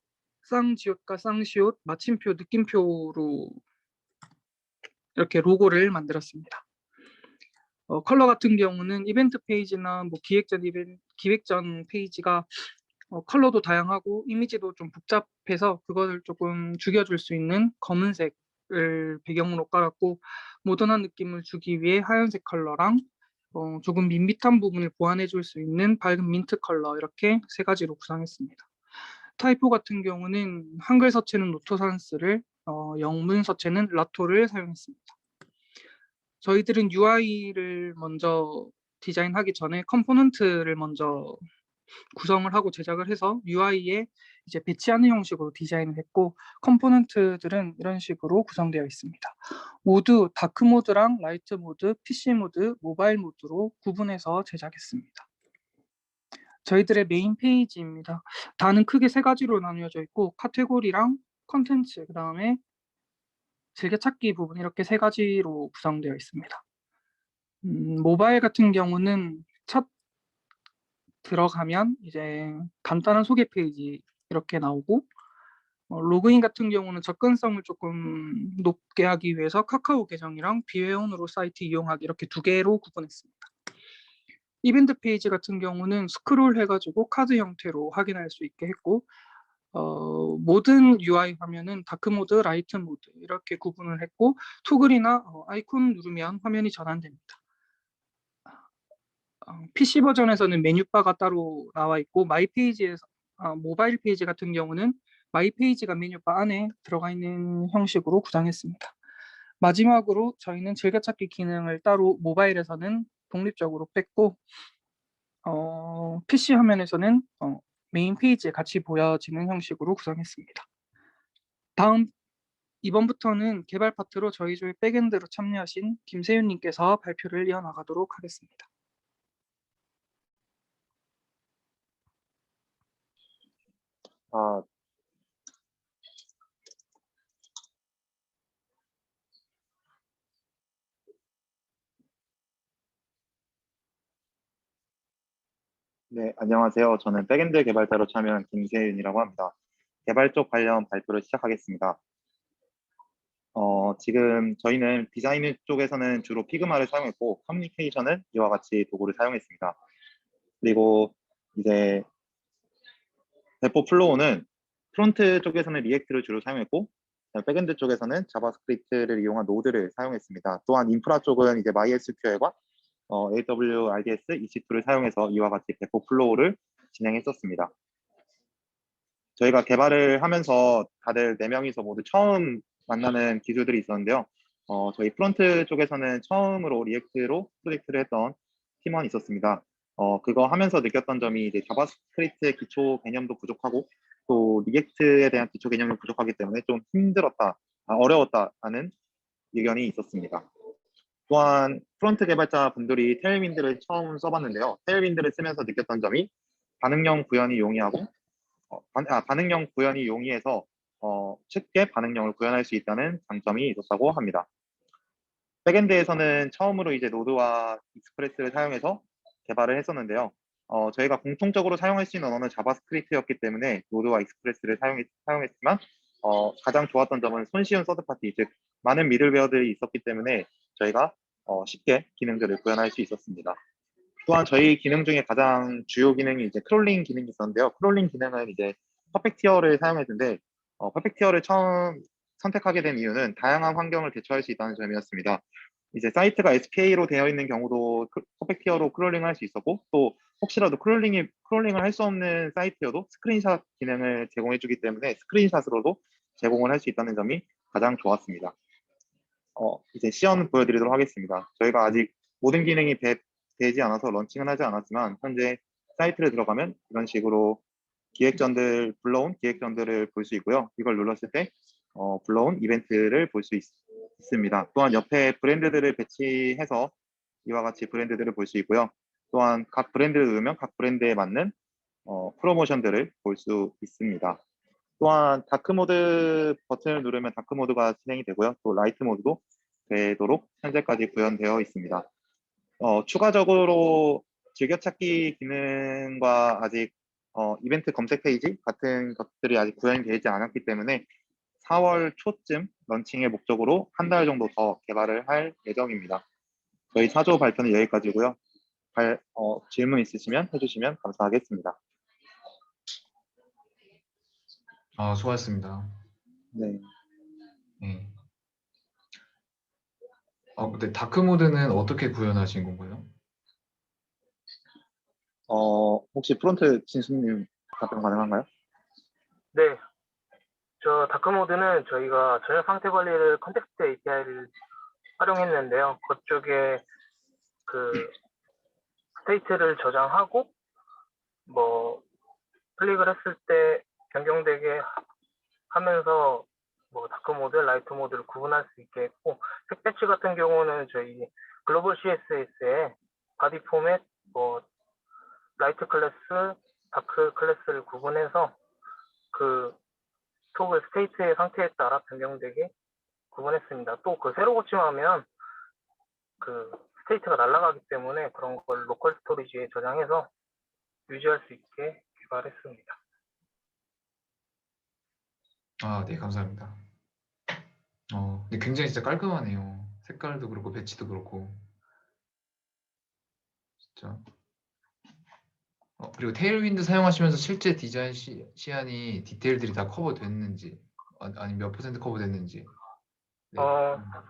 쌍지옷과 쌍시옷, 마침표, 느낌표로 이렇게 로고를 만들었습니다. 컬러 같은 경우는 이벤트 페이지나 뭐 기획 전 페이지가 컬러도 다양하고 이미지도 좀 복잡해서 그거를 조금 죽여줄 수 있는 검은색을 배경으로 깔았고 모던한 느낌을 주기 위해 하얀색 컬러랑 조금 밋밋한 부분을 보완해 줄 수 있는 밝은 민트 컬러 이렇게 세 가지로 구성했습니다. 타이포 같은 경우는 한글 서체는 노토산스를 영문 서체는 라토를 사용했습니다. 저희들은 UI를 먼저 디자인하기 전에 컴포넌트를 먼저 구성을 하고 제작을 해서 UI에 이제 배치하는 형식으로 디자인을 했고 컴포넌트들은 이런 식으로 구성되어 있습니다. 모두 다크 모드랑 라이트 모드, PC 모드, 모바일 모드로 구분해서 제작했습니다. 저희들의 메인 페이지입니다. 다는 크게 세 가지로 나뉘어져 있고 카테고리랑 컨텐츠, 그 다음에 즐겨찾기 부분 이렇게 세 가지로 구성되어 있습니다. 모바일 같은 경우는 첫 들어가면 이제 간단한 소개 페이지 이렇게 나오고 로그인 같은 경우는 접근성을 조금 높게 하기 위해서 카카오 계정이랑 비회원으로 사이트 이용하기 이렇게 두 개로 구분했습니다. 이벤트 페이지 같은 경우는 스크롤 해가지고 카드 형태로 확인할 수 있게 했고 모든 UI 화면은 다크 모드, 라이트 모드 이렇게 구분을 했고 토글이나 아이콘 누르면 화면이 전환됩니다. PC 버전에서는 메뉴바가 따로 나와 있고 마이 페이지에서 모바일 페이지 같은 경우는 마이 페이지가 메뉴바 안에 들어가 있는 형식으로 구성했습니다. 마지막으로 저희는 즐겨찾기 기능을 따로 모바일에서는 독립적으로 뺐고 PC 화면에서는 메인 페이지에 같이 보여지는 형식으로 구성했습니다. 이번부터는 개발 파트로 저희 조의 백엔드로 참여하신 김세윤님께서 발표를 이어나가도록 하겠습니다. 네, 안녕하세요. 저는 백엔드 개발자로 참여한 김세윤이라고 합니다. 개발 쪽 관련 발표를 시작하겠습니다. 지금 저희는 디자인 쪽에서는 주로 피그마를 사용했고 커뮤니케이션은 이와 같이 도구를 사용했습니다. 그리고 이제 배포 플로우는 프론트 쪽에서는 리액트를 주로 사용했고 백엔드 쪽에서는 자바스크립트를 이용한 노드를 사용했습니다. 또한 인프라 쪽은 이제 MySQL과 AWS RDS EC2를 사용해서 이와 같이 배포 플로우를 진행했었습니다. 저희가 개발을 하면서 다들 4명이서 모두 처음 만나는 기술들이 있었는데요. 저희 프론트 쪽에서는 처음으로 리액트로 프로젝트를 했던 팀원이 있었습니다. 그거 하면서 느꼈던 점이 이제 자바스크립트의 기초 개념도 부족하고 또 리액트에 대한 기초 개념이 부족하기 때문에 좀 어려웠다는 의견이 있었습니다. 또한 프론트 개발자 분들이 테일윈드를 처음 써봤는데요. 테일윈드를 쓰면서 느꼈던 점이 반응형 구현이 용이하고 반응형 구현이 용이해서 쉽게 반응형을 구현할 수 있다는 장점이 있었다고 합니다. 백엔드에서는 처음으로 이제 노드와 익스프레스를 사용해서 개발을 했었는데요. 저희가 공통적으로 사용할 수 있는 언어는 자바스크립트였기 때문에 노드와 익스프레스를 사용했지만 가장 좋았던 점은 손쉬운 서드파티, 즉 많은 미들웨어들이 있었기 때문에 저희가 쉽게 기능들을 구현할 수 있었습니다. 또한 저희 기능 중에 가장 주요 기능이 이제 크롤링 기능이 있었는데요. 크롤링 기능은 이제 퍼펙티어를 사용했는데 퍼펙티어를 처음 선택하게 된 이유는 다양한 환경을 대처할 수 있다는 점이었습니다. 이제 사이트가 SPA로 되어 있는 경우도 퍼펙티어로 크롤링을 할 수 있었고 또 혹시라도 크롤링을 할 수 없는 사이트여도 스크린샷 기능을 제공해주기 때문에 스크린샷으로도 제공을 할 수 있다는 점이 가장 좋았습니다. 이제 시연 보여드리도록 하겠습니다. 저희가 아직 모든 기능이 되지 않아서 런칭은 하지 않았지만 현재 사이트를 들어가면 이런 식으로 불러온 기획전들을 볼 수 있고요. 이걸 눌렀을 때 불러온 이벤트를 볼 수 있습니다. 또한 옆에 브랜드들을 배치해서 이와 같이 브랜드들을 볼 수 있고요. 또한 각 브랜드를 누르면 각 브랜드에 맞는 프로모션들을 볼 수 있습니다. 또한 다크모드 버튼을 누르면 다크모드가 진행이 되고요. 또 라이트 모드도 되도록 현재까지 구현되어 있습니다. 추가적으로 즐겨찾기 기능과 아직 이벤트 검색 페이지 같은 것들이 아직 구현이 되지 않았기 때문에 4월 초쯤 런칭의 목적으로 한 달 정도 더 개발을 할 예정입니다. 저희 4조 발표는 여기까지고요. 질문 있으시면 해주시면 감사하겠습니다. 수고하셨습니다. 네. 네. 근데 다크 모드는 어떻게 구현하신 건가요? 혹시 프론트 진수님 답변 가능한가요? 네, 저 다크모드는 저희가 저녁 상태 관리를 컨텍스트 API를 활용했는데요. 그쪽에 그 스테이트를 저장하고 뭐 클릭을 했을 때 변경되게 하면서 뭐 다크모드, 라이트 모드를 구분할 수 있게 했고, 색 배치 같은 경우는 저희 글로벌 CSS에 바디 포맷, 뭐 라이트 클래스, 다크 클래스를 구분해서 그 스톡을 스테이트의 상태에 따라 변경되게 구분했습니다. 또 그 새로 고침하면 그 스테이트가 날아가기 때문에 그런 걸 로컬 스토리지에 저장해서 유지할 수 있게 개발했습니다. 네, 감사합니다. 근데 굉장히 진짜 깔끔하네요. 색깔도 그렇고 배치도 그렇고 진짜. 그리고 테일윈드 사용하시면서 실제 디자인 시안이 디테일들이 다 커버됐는지 아니면 몇 퍼센트 커버됐는지. 네.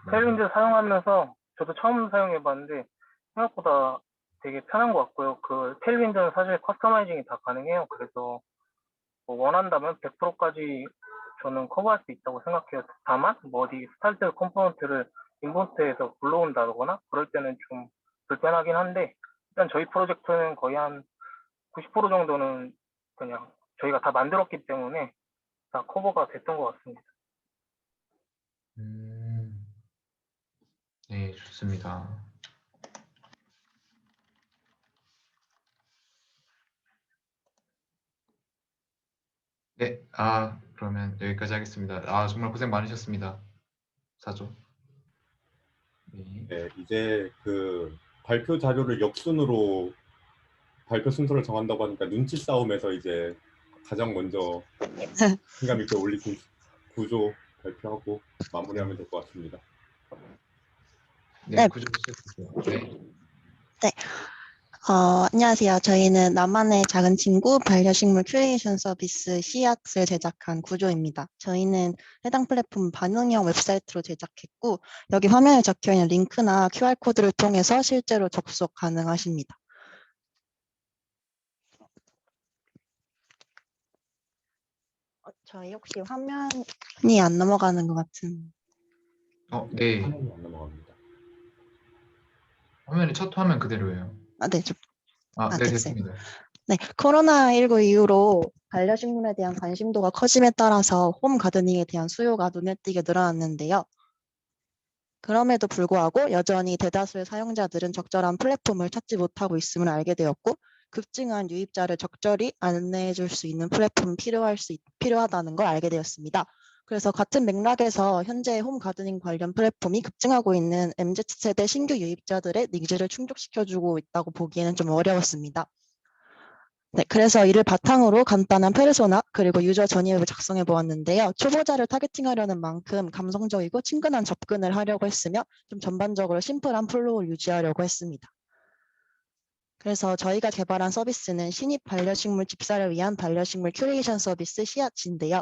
테일윈드 사용하면서 저도 처음 사용해봤는데 생각보다 되게 편한 것 같고요. 그 테일윈드는 사실 커스터마이징이 다 가능해요. 그래서 뭐 원한다면 100%까지 저는 커버할 수 있다고 생각해요. 다만 뭐 어디 스타일드 컴포넌트를 인본트에서 불러온다거나 그럴 때는 좀 불편하긴 한데 일단 저희 프로젝트는 거의 한 90% 정도는 그냥 저희가 다 만들었기 때문에 다 커버가 됐던 것 같습니다. 네, 좋습니다. 네, 그러면 여기까지 하겠습니다. 정말 고생 많으셨습니다. 사조. 네, 이제 그 발표 자료를 역순으로 발표 순서를 정한다고 하니까 눈치 싸움에서 이제 가장 먼저 생각 있게 올리신 구조 발표하고 마무리하면 될 것 같습니다. 네, 구조 시작할게요. 네. 안녕하세요. 저희는 나만의 작은 친구 반려식물 큐레이션 서비스 씨앗을 제작한 구조입니다. 저희는 해당 플랫폼 반응형 웹사이트로 제작했고 여기 화면에 적혀있는 링크나 QR코드를 통해서 실제로 접속 가능하십니다. 저희 혹시 화면이 안 넘어가는 것 같은. 네. 화면이 안 넘어갑니다. 화면이 첫 화면 그대로예요. 네, 네, 됐어요. 됐습니다. 네, 코로나19 이후로 반려식물에 대한 관심도가 커짐에 따라서 홈 가드닝에 대한 수요가 눈에 띄게 늘어났는데요. 그럼에도 불구하고 여전히 대다수의 사용자들은 적절한 플랫폼을 찾지 못하고 있음을 알게 되었고 급증한 유입자를 적절히 안내해 줄 수 있는 플랫폼이 필요하다는 걸 알게 되었습니다. 그래서 같은 맥락에서 현재 홈 가드닝 관련 플랫폼이 급증하고 있는 MZ세대 신규 유입자들의 니즈를 충족시켜주고 있다고 보기에는 좀 어려웠습니다. 네, 그래서 이를 바탕으로 간단한 페르소나 그리고 유저 전이앱을 작성해 보았는데요. 초보자를 타겟팅하려는 만큼 감성적이고 친근한 접근을 하려고 했으며 좀 전반적으로 심플한 플로우를 유지하려고 했습니다. 그래서 저희가 개발한 서비스는 신입 반려식물 집사를 위한 반려식물 큐레이션 서비스 씨앗인데요.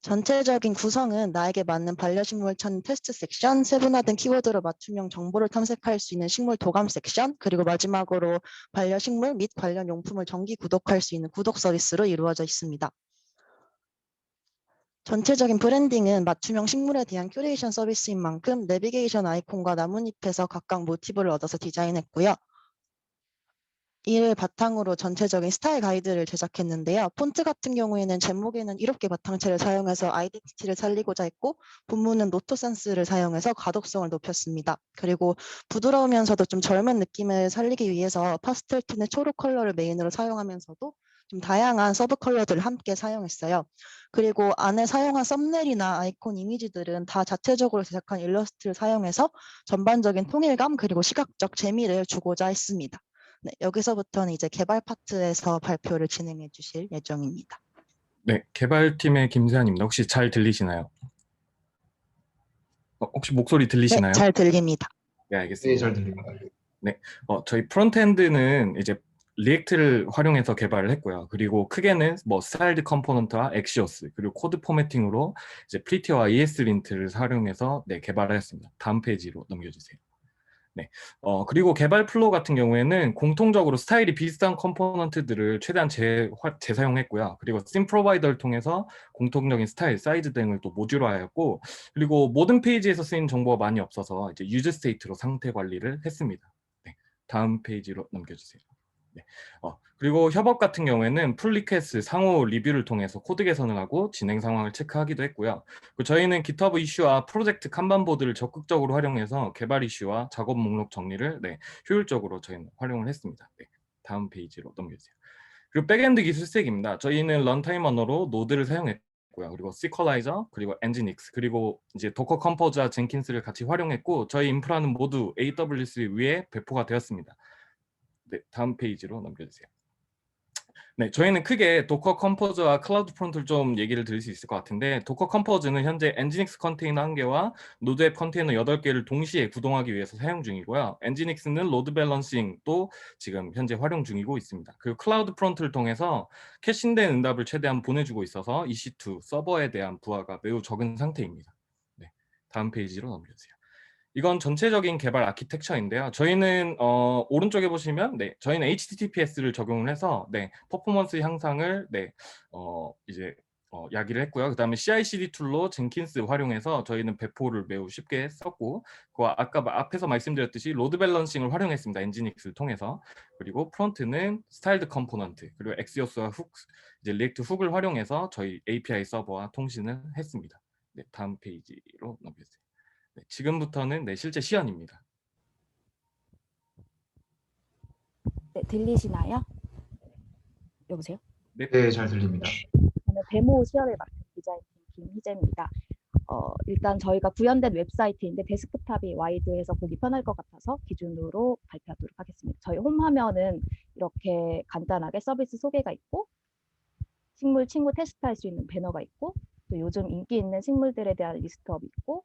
전체적인 구성은 나에게 맞는 반려식물 찾는 테스트 섹션, 세분화된 키워드로 맞춤형 정보를 탐색할 수 있는 식물 도감 섹션, 그리고 마지막으로 반려식물 및 관련 용품을 정기 구독할 수 있는 구독 서비스로 이루어져 있습니다. 전체적인 브랜딩은 맞춤형 식물에 대한 큐레이션 서비스인 만큼 내비게이션 아이콘과 나뭇잎에서 각각 모티브를 얻어서 디자인했고요. 이를 바탕으로 전체적인 스타일 가이드를 제작했는데요. 폰트 같은 경우에는 제목에는 이렇게 바탕체를 사용해서 아이덴티티를 살리고자 했고, 본문은 노토센스를 사용해서 가독성을 높였습니다. 그리고 부드러우면서도 좀 젊은 느낌을 살리기 위해서 파스텔 톤의 초록 컬러를 메인으로 사용하면서도 좀 다양한 서브 컬러들을 함께 사용했어요. 그리고 안에 사용한 썸네일이나 아이콘 이미지들은 다 자체적으로 제작한 일러스트를 사용해서 전반적인 통일감 그리고 시각적 재미를 주고자 했습니다. 네, 여기서부터는 이제 개발 파트에서 발표를 진행해 주실 예정입니다. 네, 개발팀의 김세환입니다. 혹시 잘 들리시나요? 혹시 목소리 네, 들리시나요? 잘 들립니다. 네, 네, 알겠습니다. 잘 들립니다. 네, 저희 프론트엔드는 이제 리액트를 활용해서 개발을 했고요. 그리고 크게는 뭐 스타일드 컴포넌트와 엑시오스 그리고 코드 포매팅으로 이제 프리티어와 ESLint를 활용해서 네, 개발을 했습니다. 다음 페이지로 넘겨주세요. 네, 그리고 개발 플로우 같은 경우에는 공통적으로 스타일이 비슷한 컴포넌트들을 최대한 재사용했고요. 그리고 심 프로바이더를 통해서 공통적인 스타일, 사이즈 등을 또 모듈화하였고, 그리고 모든 페이지에서 쓰인 정보가 많이 없어서 이제 유즈 스테이트로 상태 관리를 했습니다. 네, 다음 페이지로 넘겨주세요. 네. 그리고 협업 같은 경우에는 풀 리퀘스트 상호 리뷰를 통해서 코드 개선을 하고 진행 상황을 체크하기도 했고요. 저희는 GitHub 이슈와 프로젝트 칸반보드를 적극적으로 활용해서 개발 이슈와 작업 목록 정리를 네, 효율적으로 저희는 활용을 했습니다. 네, 다음 페이지로 넘겨주세요. 그리고 백엔드 기술 스택입니다. 저희는 런타임 언어로 노드를 사용했고요. 그리고 시퀄라이저, 그리고 엔지닉스, 그리고 이제 도커 컴포즈와 젠킨스를 같이 활용했고, 저희 인프라는 모두 AWS 위에 배포가 되었습니다. 네, 다음 페이지로 넘겨주세요. 네, 저희는 크게 도커 컴포즈와 클라우드 프론트를 좀 얘기를 드릴 수 있을 것 같은데, 도커 컴포즈는 현재 엔지닉스 컨테이너 1개와 노드 앱 컨테이너 8개를 동시에 구동하기 위해서 사용 중이고요. 엔지닉스는 로드 밸런싱도 지금 현재 활용 중이고 있습니다. 그리고 클라우드 프론트를 통해서 캐신된 응답을 최대한 보내주고 있어서 EC2 서버에 대한 부하가 매우 적은 상태입니다. 네, 다음 페이지로 넘겨주세요. 이건 전체적인 개발 아키텍처인데요. 저희는 오른쪽에 보시면 네, 저희는 HTTPS를 적용을 해서 네, 퍼포먼스 향상을 네, 이제 야기를 했고요. 그다음에 CI/CD 툴로 젠킨스 활용해서 저희는 배포를 매우 쉽게 썼고, 그 아까 앞에서 말씀드렸듯이 로드 밸런싱을 활용했습니다. 엔지닉스를 통해서. 그리고 프론트는 스타일드 컴포넌트 그리고 엑시오스와 훅, 이제 리액트 훅을 활용해서 저희 API 서버와 통신을 했습니다. 네, 다음 페이지로 넘겨주세요. 네, 지금부터는 네, 실제 시연입니다. 네, 들리시나요? 여보세요? 네, 잘 들립니다. 저는 데모 시연을 맡은 디자인팀 김희재입니다. 일단 저희가 구현된 웹사이트인데 데스크탑이 와이드해서 보기 편할 것 같아서 기준으로 발표하도록 하겠습니다. 저희 홈 화면은 이렇게 간단하게 서비스 소개가 있고, 식물 친구 테스트할 수 있는 배너가 있고, 또 요즘 인기 있는 식물들에 대한 리스트업이 있고,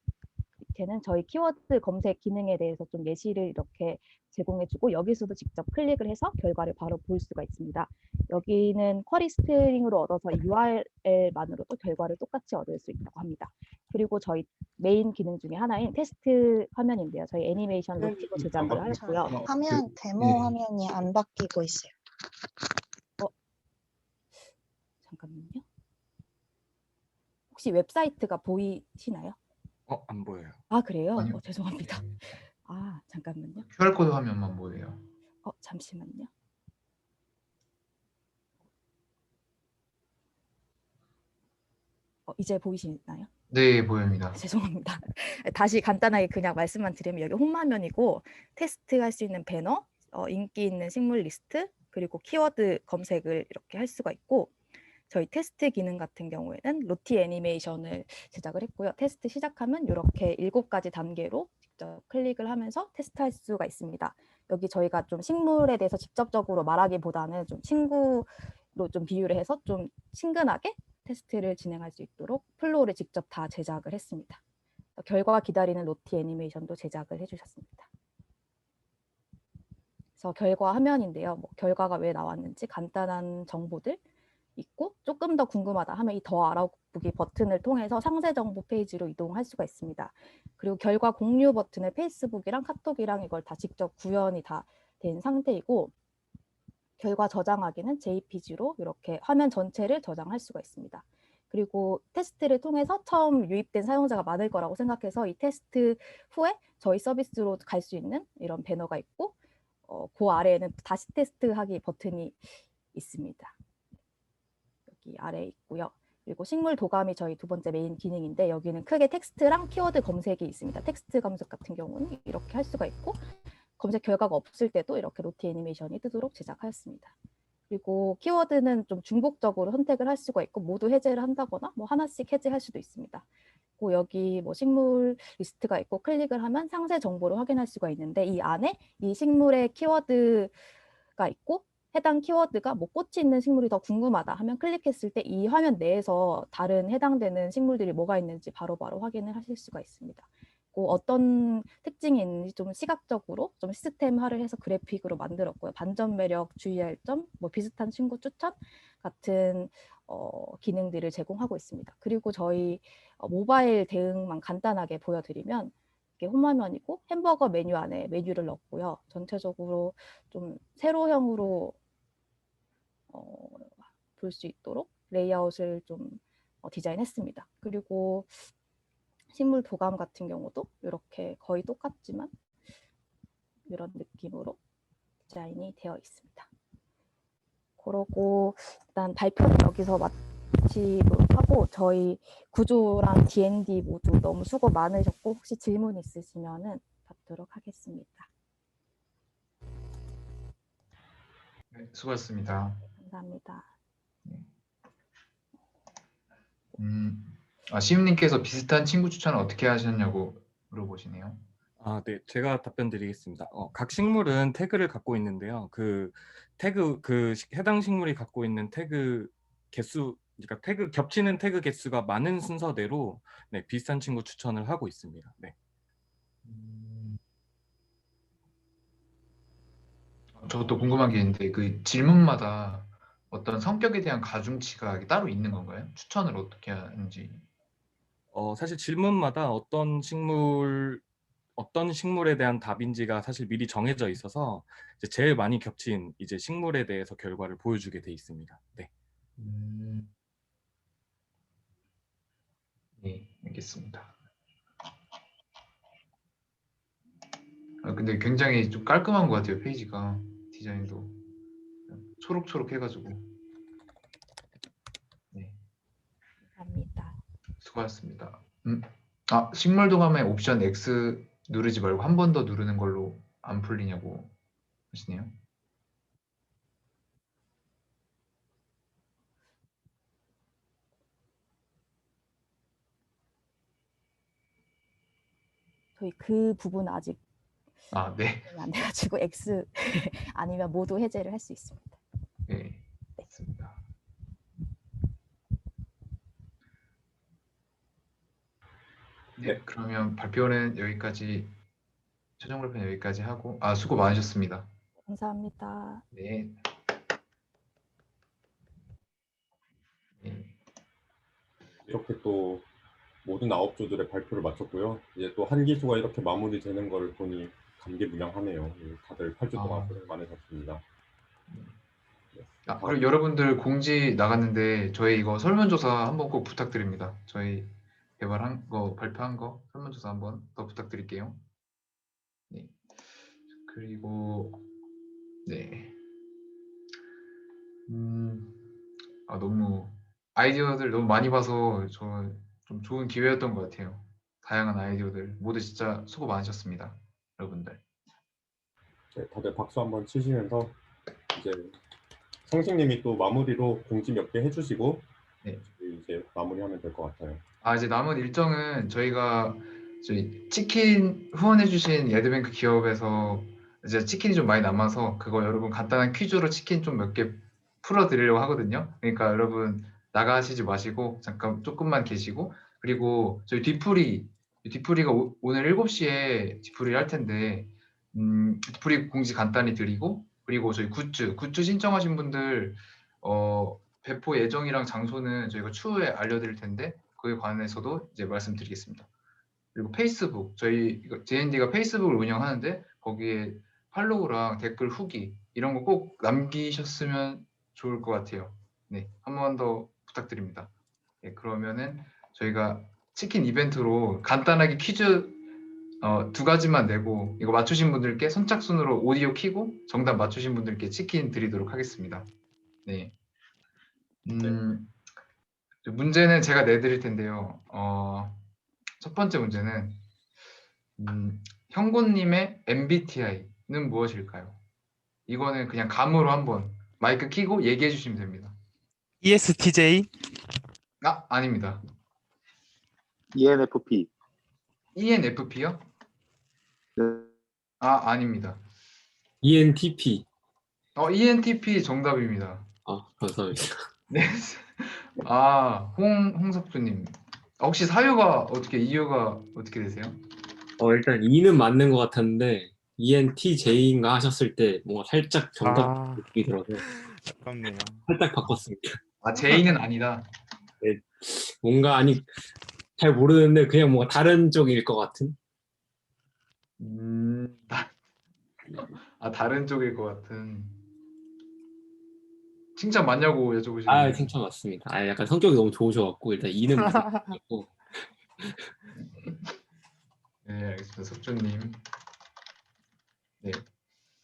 밑에는 저희 키워드 검색 기능에 대해서 좀 예시를 이렇게 제공해주고, 여기서도 직접 클릭을 해서 결과를 바로 볼 수가 있습니다. 여기는 쿼리 스트링으로 얻어서 URL만으로도 결과를 똑같이 얻을 수 있다고 합니다. 그리고 저희 메인 기능 중에 하나인 테스트 화면인데요. 저희 애니메이션 로티로 제작을 했고요. 화면 데모 화면이 안 바뀌고 있어요. 잠깐만요. 혹시 웹사이트가 보이시나요? 안 보여요. 아, 그래요? 아니요. 죄송합니다. 아, 잠깐만요. QR코드 화면만 보여요. 잠시만요. 이제 보이시나요? 네, 보입니다. 죄송합니다. 다시 간단하게 그냥 말씀만 드리면, 여기 홈 화면이고 테스트할 수 있는 배너, 인기 있는 식물 리스트, 그리고 키워드 검색을 이렇게 할 수가 있고, 저희 테스트 기능 같은 경우에는 로티 애니메이션을 제작을 했고요. 테스트 시작하면 이렇게 7가지 단계로 직접 클릭을 하면서 테스트할 수가 있습니다. 여기 저희가 좀 식물에 대해서 직접적으로 말하기보다는 좀 친구로 좀 비유를 해서 좀 친근하게 테스트를 진행할 수 있도록 플로우를 직접 다 제작을 했습니다. 결과 기다리는 로티 애니메이션도 제작을 해주셨습니다. 그래서 결과 화면인데요. 뭐 결과가 왜 나왔는지 간단한 정보들 있고, 조금 더 궁금하다 하면 이 더 알아보기 버튼을 통해서 상세 정보 페이지로 이동할 수가 있습니다. 그리고 결과 공유 버튼을 페이스북이랑 카톡이랑 이걸 다 직접 구현이 다 된 상태이고, 결과 저장하기는 JPG로 이렇게 화면 전체를 저장할 수가 있습니다. 그리고 테스트를 통해서 처음 유입된 사용자가 많을 거라고 생각해서 이 테스트 후에 저희 서비스로 갈 수 있는 이런 배너가 있고 그 아래에는 다시 테스트하기 버튼이 있습니다. 여기 아래에 있고요. 그리고 식물 도감이 저희 두 번째 메인 기능인데 여기는 크게 텍스트랑 키워드 검색이 있습니다. 텍스트 검색 같은 경우는 이렇게 할 수가 있고 검색 결과가 없을 때도 이렇게 로티 애니메이션이 뜨도록 제작하였습니다. 그리고 키워드는 좀 중복적으로 선택을 할 수가 있고 모두 해제를 한다거나 뭐 하나씩 해제할 수도 있습니다. 그리고 여기 뭐 식물 리스트가 있고 클릭을 하면 상세 정보를 확인할 수가 있는데 이 안에 이 식물의 키워드가 있고 해당 키워드가 뭐 꽃이 있는 식물이 더 궁금하다 하면 클릭했을 때 이 화면 내에서 다른 해당되는 식물들이 뭐가 있는지 바로바로 확인을 하실 수가 있습니다. 어떤 특징이 있는지 좀 시각적으로 좀 시스템화를 해서 그래픽으로 만들었고요. 반전 매력, 주의할 점, 뭐 비슷한 친구 추천 같은 기능들을 제공하고 있습니다. 그리고 저희 모바일 대응만 간단하게 보여드리면 이게 홈화면이고 햄버거 메뉴 안에 메뉴를 넣었고요. 전체적으로 좀 세로형으로 볼 수 있도록 레이아웃을 좀 디자인했습니다. 그리고 식물 도감 같은 경우도 이렇게 거의 똑같지만 이런 느낌으로 디자인이 되어 있습니다. 그러고 일단 발표는 여기서 마치도록 하고 저희 구조랑 D&D 모두 너무 수고 많으셨고 혹시 질문 있으시면은 받도록 하겠습니다. 네, 수고하셨습니다. 감사합니다. 시윤님께서 비슷한 친구 추천을 어떻게 하셨냐고 물어보시네요. 네, 제가 답변 드리겠습니다. 각 식물은 태그를 갖고 있는데요. 그 태그, 해당 식물이 갖고 있는 태그 개수, 그러니까 겹치는 태그 개수가 많은 순서대로 네, 비슷한 친구 추천을 하고 있습니다. 네. 저도 궁금한 게 있는데 그 질문마다 어떤 성격에 대한 가중치가 따로 있는 건가요? 추천을 어떻게 하는지. 사실 질문마다 어떤 식물에 대한 답인지가 사실 미리 정해져 있어서 이제 제일 많이 겹친 이제 식물에 대해서 결과를 보여주게 돼 있습니다. 네. 네, 알겠습니다. 근데 굉장히 좀 깔끔한 것 같아요, 페이지가. 디자인도 초록초록 해가지고. 네, 감사합니다. 수고하셨습니다. 식물 도감의 옵션 X 누르지 말고 한 번 더 누르는 걸로 안 풀리냐고 하시네요. 저희 그 부분 아직 네. 안 돼가지고 X 아니면 모두 해제를 할 수 있습니다. 네, 맞습니다. 네, 그러면 발표는 여기까지, 최종 발표는 여기까지 하고, 수고 많으셨습니다. 감사합니다. 네. 이렇게 또 모든 9조들의 발표를 마쳤고요. 이제 또 한 기수가 이렇게 마무리되는 걸 보니 감개무량하네요. 다들 8주 동안 고생 많으셨습니다. 그리고 여러분들 공지 나갔는데 저희 이거 설문조사 한번 꼭 부탁드립니다. 저희 개발한 거, 발표한 거 설문조사 한번 더 부탁드릴게요. 네. 그리고 네. 너무 아이디어들 너무 많이 봐서 저 좀 좋은 기회였던 것 같아요. 다양한 아이디어들 모두 진짜 수고 많으셨습니다, 여러분들. 네, 다들 박수 한번 치시면서 이제 성식님이 또 마무리로 공지 몇 개 해주시고 네. 이제 마무리하면 될 것 같아요. 이제 남은 일정은 저희가 저희 치킨 후원해주신 에드뱅크 기업에서 이제 치킨이 좀 많이 남아서 그거 여러분 간단한 퀴즈로 치킨 좀 몇 개 풀어드리려고 하거든요. 그러니까 여러분 나가시지 마시고 잠깐 조금만 계시고, 그리고 저희 뒤풀이가 오늘 7시에 뒤풀이를 할 텐데 뒤풀이 공지 간단히 드리고, 그리고 저희 굿즈 신청하신 분들 배포 예정이랑 장소는 저희가 추후에 알려드릴 텐데 그에 관해서도 이제 말씀드리겠습니다. 그리고 페이스북, 저희 JND가 페이스북을 운영하는데 거기에 팔로우랑 댓글 후기 이런 거 꼭 남기셨으면 좋을 것 같아요. 네, 한 번 더 부탁드립니다. 네, 그러면은 저희가 치킨 이벤트로 간단하게 퀴즈 2가지만 내고 이거 맞추신 분들께 선착순으로 오디오 켜고 정답 맞추신 분들께 치킨 드리도록 하겠습니다. 네. 문제는 제가 내드릴 텐데요. 첫 번째 문제는 형곤님의 MBTI는 무엇일까요? 이거는 그냥 감으로 한번 마이크 켜고 얘기해 주시면 됩니다. ESTJ. 아닙니다. ENFP. ENFP요? 네. 아닙니다. ENTP. ENTP 정답입니다. 감사합니다. 네. 홍석주님. 혹시 이유가 어떻게 되세요? 일단 E는 맞는 것 같았는데 ENTJ인가 하셨을 때 뭔가 살짝 정답 느낌이 들어서 아깝네요. 살짝 바꿨습니다. J는 아니다. 네, 뭔가 잘 모르는데 그냥 뭔가 다른 쪽일 것 같은. 다른 쪽일 것 같은. 칭찬 맞냐고 여쭤보시면. 칭찬 맞습니다. 약간 성격이 너무 좋으셔갖고 일단 E는 무조건. 네, 알겠습니다. 석주님.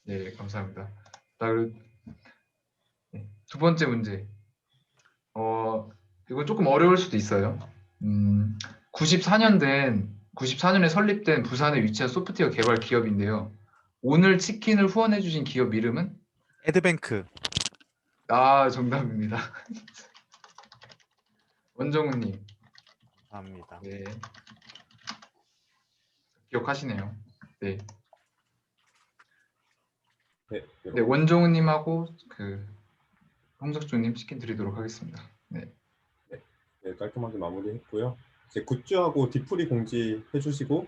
네, 감사합니다. 두 번째 문제. 이거 조금 어려울 수도 있어요. 94년에 설립된 부산에 위치한 소프트웨어 개발 기업인데요. 오늘 치킨을 후원해주신 기업 이름은? 에드뱅크. 정답입니다. 원정우님. 감사합니다. 네. 기억하시네요. 네. 네, 원종우님하고 홍석주님 치킨 드리도록 하겠습니다. 네. 네, 깔끔하게 마무리했고요. 이제 굿즈하고 디프리 공지해 주시고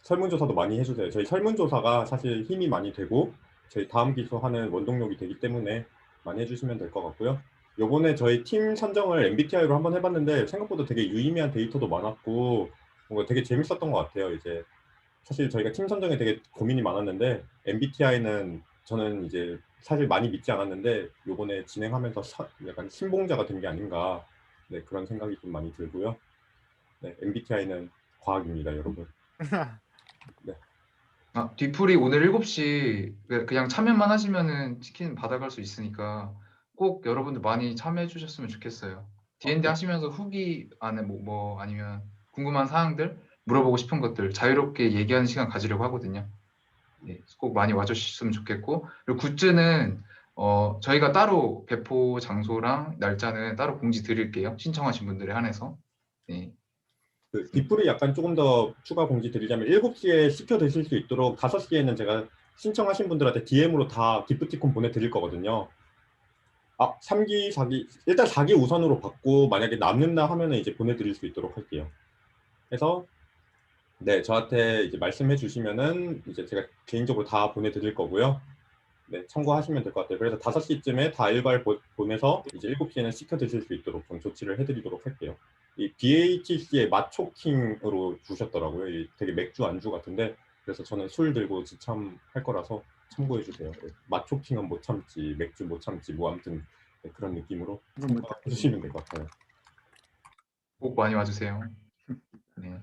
설문조사도 많이 해주세요. 저희 설문조사가 사실 힘이 많이 되고 저희 다음 기소하는 원동력이 되기 때문에 많이 해주시면 될 것 같고요. 요번에 저희 팀 선정을 MBTI로 한번 해봤는데 생각보다 되게 유의미한 데이터도 많았고 뭔가 되게 재밌었던 것 같아요. 이제 사실 저희가 팀 선정에 되게 고민이 많았는데 MBTI는 저는 이제 사실 많이 믿지 않았는데 요번에 진행하면서 약간 신봉자가 된 게 아닌가, 네, 그런 생각이 좀 많이 들고요. 네, MBTI는 과학입니다, 여러분. 네. 뒤풀이 오늘 7시 그냥 참여만 하시면은 치킨 받아갈 수 있으니까 꼭 여러분들 많이 참여해 주셨으면 좋겠어요. D&D 하시면서 후기 안에 뭐 아니면 궁금한 사항들, 물어보고 싶은 것들 자유롭게 얘기하는 시간 가지려고 하거든요. 네, 꼭 많이 와주셨으면 좋겠고, 그리고 굿즈는 저희가 따로 배포 장소랑 날짜는 따로 공지 드릴게요. 신청하신 분들에 한해서. 네. 디프리 약간 조금 더 추가 공지 드리자면 7시에 시켜 드실 수 있도록 5시에는 제가 신청하신 분들한테 DM으로 다 기프티콘 보내드릴 거거든요. 3기, 4기, 일단 4기 우선으로 받고 만약에 남는다 하면은 이제 보내드릴 수 있도록 할게요. 그래서 네, 저한테 이제 말씀해 주시면은 이제 제가 개인적으로 다 보내드릴 거고요. 네, 참고하시면 될 것 같아요. 그래서 5시쯤에 다 일괄 보내서 이제 7시에는 시켜 드실 수 있도록 좀 조치를 해드리도록 할게요. 이 BHC의 맛초킹으로 주셨더라고요. 이 되게 맥주 안주 같은데, 그래서 저는 술 들고 지참할 거라서 참고해 주세요. 네, 맛초킹은 못 참지, 맥주 못 참지, 뭐 아무튼 네, 그런 느낌으로 해주시면 될 것 같아요. 꼭 많이 와주세요. 네.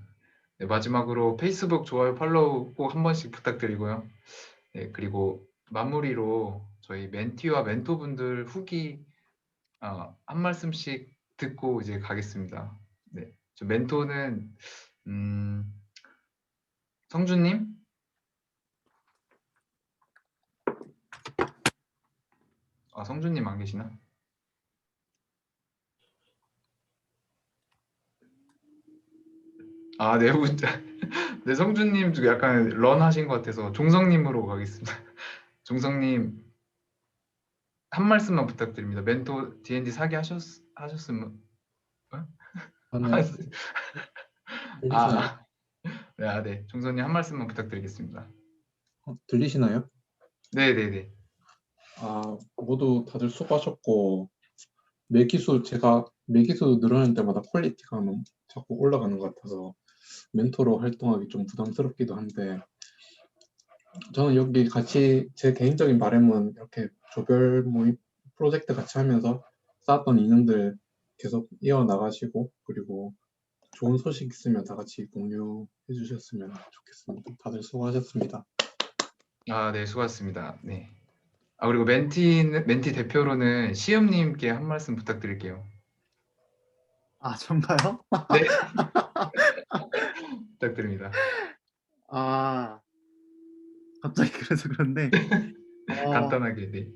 네, 마지막으로 페이스북 좋아요, 팔로우 꼭 한 번씩 부탁드리고요. 네, 그리고 마무리로 저희 멘티와 멘토분들 후기 한 말씀씩 듣고 이제 가겠습니다. 네, 저 멘토는 성주님. 성주님 안 계시나? 네, 네, 성주님 좀 약간 런 하신 것 같아서 종성님으로 가겠습니다. 종성님 한 말씀만 부탁드립니다. 멘토 D&D 사기 하셨으면 네, 종성님 한 말씀만 부탁드리겠습니다. 들리시나요? 네네네. 모두 다들 수고하셨고, 제가 매기수 늘어날 때마다 퀄리티가 너무 자꾸 올라가는 것 같아서 멘토로 활동하기 좀 부담스럽기도 한데, 저는 여기 같이 제 개인적인 바람은 이렇게 조별 모임 프로젝트 같이 하면서 쌓았던 인연들 계속 이어나가시고 그리고 좋은 소식 있으면 다 같이 공유해 주셨으면 좋겠습니다. 다들 수고하셨습니다. 아, 네, 수고하셨습니다. 네. 아, 그리고 멘티 대표로는 시음님께 한 말씀 부탁드릴게요. 아, 정말요? 네. 부탁드립니다. 아, 갑자기 그래서 그런데 간단하게, 네.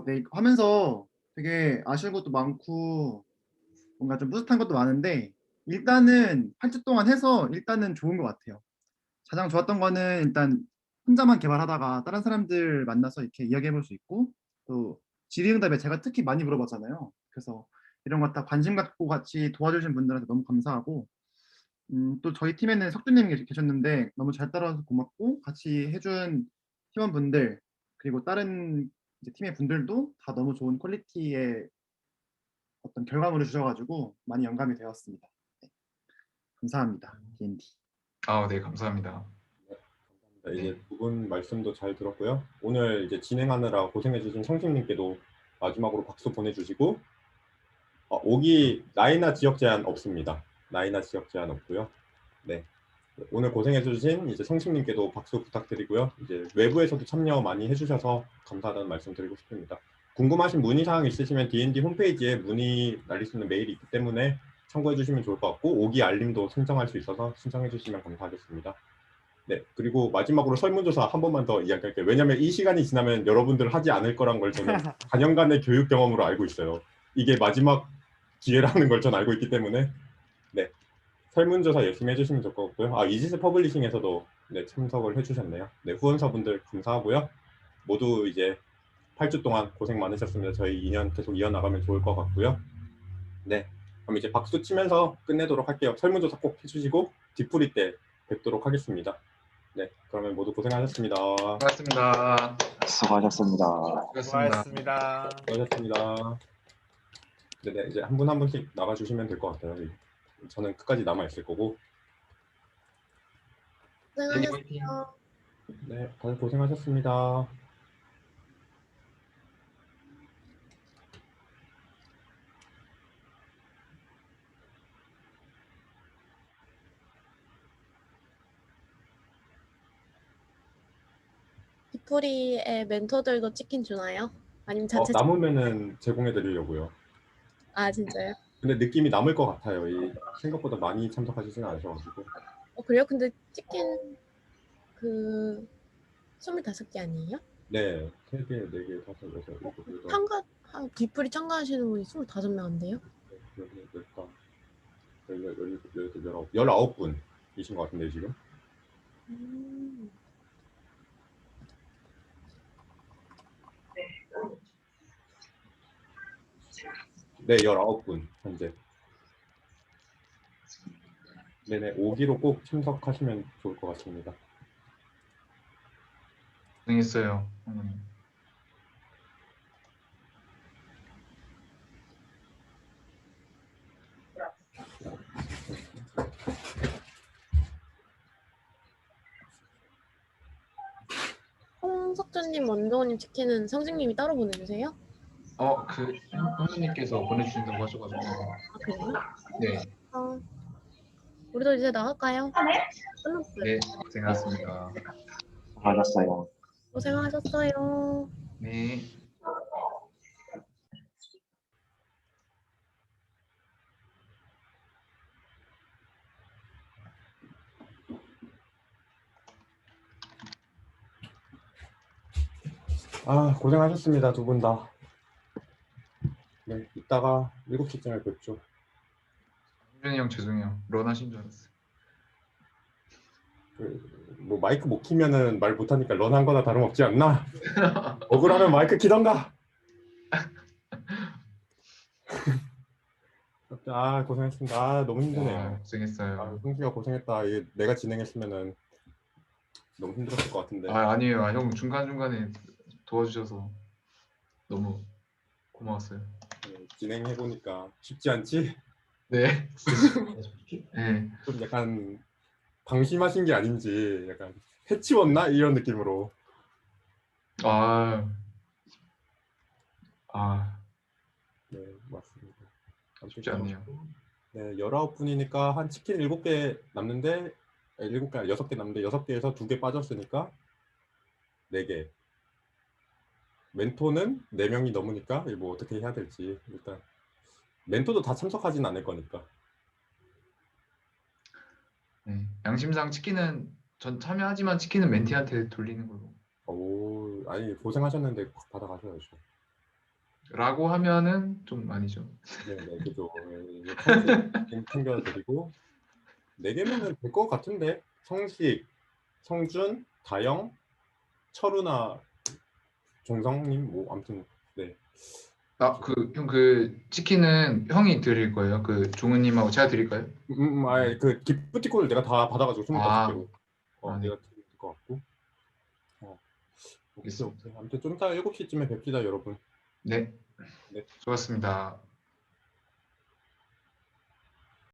네, 하면서 되게 아쉬운 것도 많고 뭔가 좀 뿌듯한 것도 많은데 일단은 8주 동안 해서 일단은 좋은 것 같아요. 가장 좋았던 거는 일단 혼자만 개발하다가 다른 사람들 만나서 이렇게 이야기해 볼 수 있고 또 질의응답에 제가 특히 많이 물어봤잖아요. 그래서 이런 거 다 관심 갖고 같이 도와주신 분들한테 너무 감사하고 또 저희 팀에는 석준님이 계셨는데 너무 잘 따라와서 고맙고 같이 해준 팀원분들 그리고 다른 이제 팀의 분들도 다 너무 좋은 퀄리티의 어떤 결과물을 주셔가지고 많이 영감이 되었습니다. 네, 감사합니다. D&D. 아, 네, 감사합니다. 네, 이제 두 분 말씀도 잘 들었고요. 오늘 이제 진행하느라 고생해주신 성식님께도 마지막으로 박수 보내주시고 5기 나이나 지역 제한 없습니다. 나이나 지역 제한 없고요. 네, 오늘 고생해주신 이제 성식님께도 박수 부탁드리고요. 이제 외부에서도 참여 많이 해주셔서 감사하다는 말씀 드리고 싶습니다. 궁금하신 문의사항 있으시면 D&D 홈페이지에 문의 날릴 수 있는 메일이 있기 때문에 참고해 주시면 좋을 것 같고 5기 알림도 신청할 수 있어서 신청해 주시면 감사하겠습니다. 네, 그리고 마지막으로 설문조사 한 번만 더 이야기할게요. 왜냐하면 이 시간이 지나면 여러분들 하지 않을 거란 걸 저는 4년간의 교육 경험으로 알고 있어요. 이게 마지막 기회라는 걸 전 알고 있기 때문에 네, 설문조사 열심히 해주시면 좋을 것 같고요. 이지스 퍼블리싱에서도 네, 참석을 해주셨네요. 네, 후원사분들 감사하고요. 모두 이제 8주 동안 고생 많으셨습니다. 저희 2년 계속 이어나가면 좋을 것 같고요. 네, 그럼 이제 박수 치면서 끝내도록 할게요. 설문조사 꼭 해주시고 뒤풀이 때 뵙도록 하겠습니다. 네, 그러면 모두 고생하셨습니다. 수고하셨습니다. 수고하셨습니다. 수고하셨습니다. 네, 이제 한 분 한 분씩 나가주시면 될 것 같아요. 저는 끝까지 남아 있을 거고. 고생하셨어요. 네, 다들 고생하셨습니다. 디프리의 멘토들도 치킨 주나요? 아니면 자체 남으면은 제공해 드리려고요. 아, 진짜요? 근데 느낌이 남을 것 같아요. 생각보다 많이 참석하시지는 않으셔가지고. 그래요? 근데 치킨 그 25개 아니에요? 네, 3개, 4개, 5, 6, 7, 8. 디프리 참가하시는 분이 25명 안 돼요? 19분,이신 것 같은데 지금. 네, 19분 현재. 네네, 5기로 꼭 참석하시면 좋을 것 같습니다. 고생했어요. 홍석준님, 원정우님 치킨은 성진님이 따로 보내주세요? 형님께서 보내주신다고 하셔가지고. 그래요? 네. 우리도 이제 나갈까요? 끝났어요. 네, 고생하셨습니다. 고생하셨어요. 네. 고생하셨습니다. 두 분 다. 네, 이따가 7시쯤에 뵙죠. 준이 형 죄송해요. 런 하신 줄 알았어요. 뭐 마이크 못 키면은 말 못하니까 런한 거나 다름없지 않나? 억울하면 마이크 키던가. 고생했습니다. 너무 힘드네요. 고생했어요. 승기가 고생했다. 이게 내가 진행했으면은 너무 힘들었을 것 같은데. 아니에요. 형 중간중간에 도와주셔서 너무 고마웠어요. 진행해보니까 쉽지 않지? 네. 네. 좀 약간 방심하신 게 아닌지 약간 해치웠나? 이런 느낌으로. 네, 네, 맞습니다. 쉽지 않네요. 네, 19분이니까 한 치킨 7개 남는데 7개, 6개 남는데 6개에서 2개 빠졌으니까 4개. 멘토는 4명이 넘으니까 이거 뭐 어떻게 해야 될지 일단 멘토도 다 참석하진 않을 거니까. 네, 양심상 치킨은 전 참여하지만 치킨은 멘티한테 돌리는 걸로. 오, 아니 고생하셨는데 받아가셔야죠. 라고 하면은 좀 아니죠. 네네, 그죠. 챙겨드리고 4개면은 될 것 같은데 성식, 성준, 다영, 철우나 종성님 뭐 아무튼 네. 형 그 치킨은 형이 드릴 거예요? 그 종우님하고 제가 드릴까요? 아예 그 기프티콘을 내가 다 받아가지고 25개로 네. 내가 드릴 것 같고. 오케이. 아무튼 좀 이따 7시쯤에 뵙시다 여러분. 네. 네. 수고하셨습니다.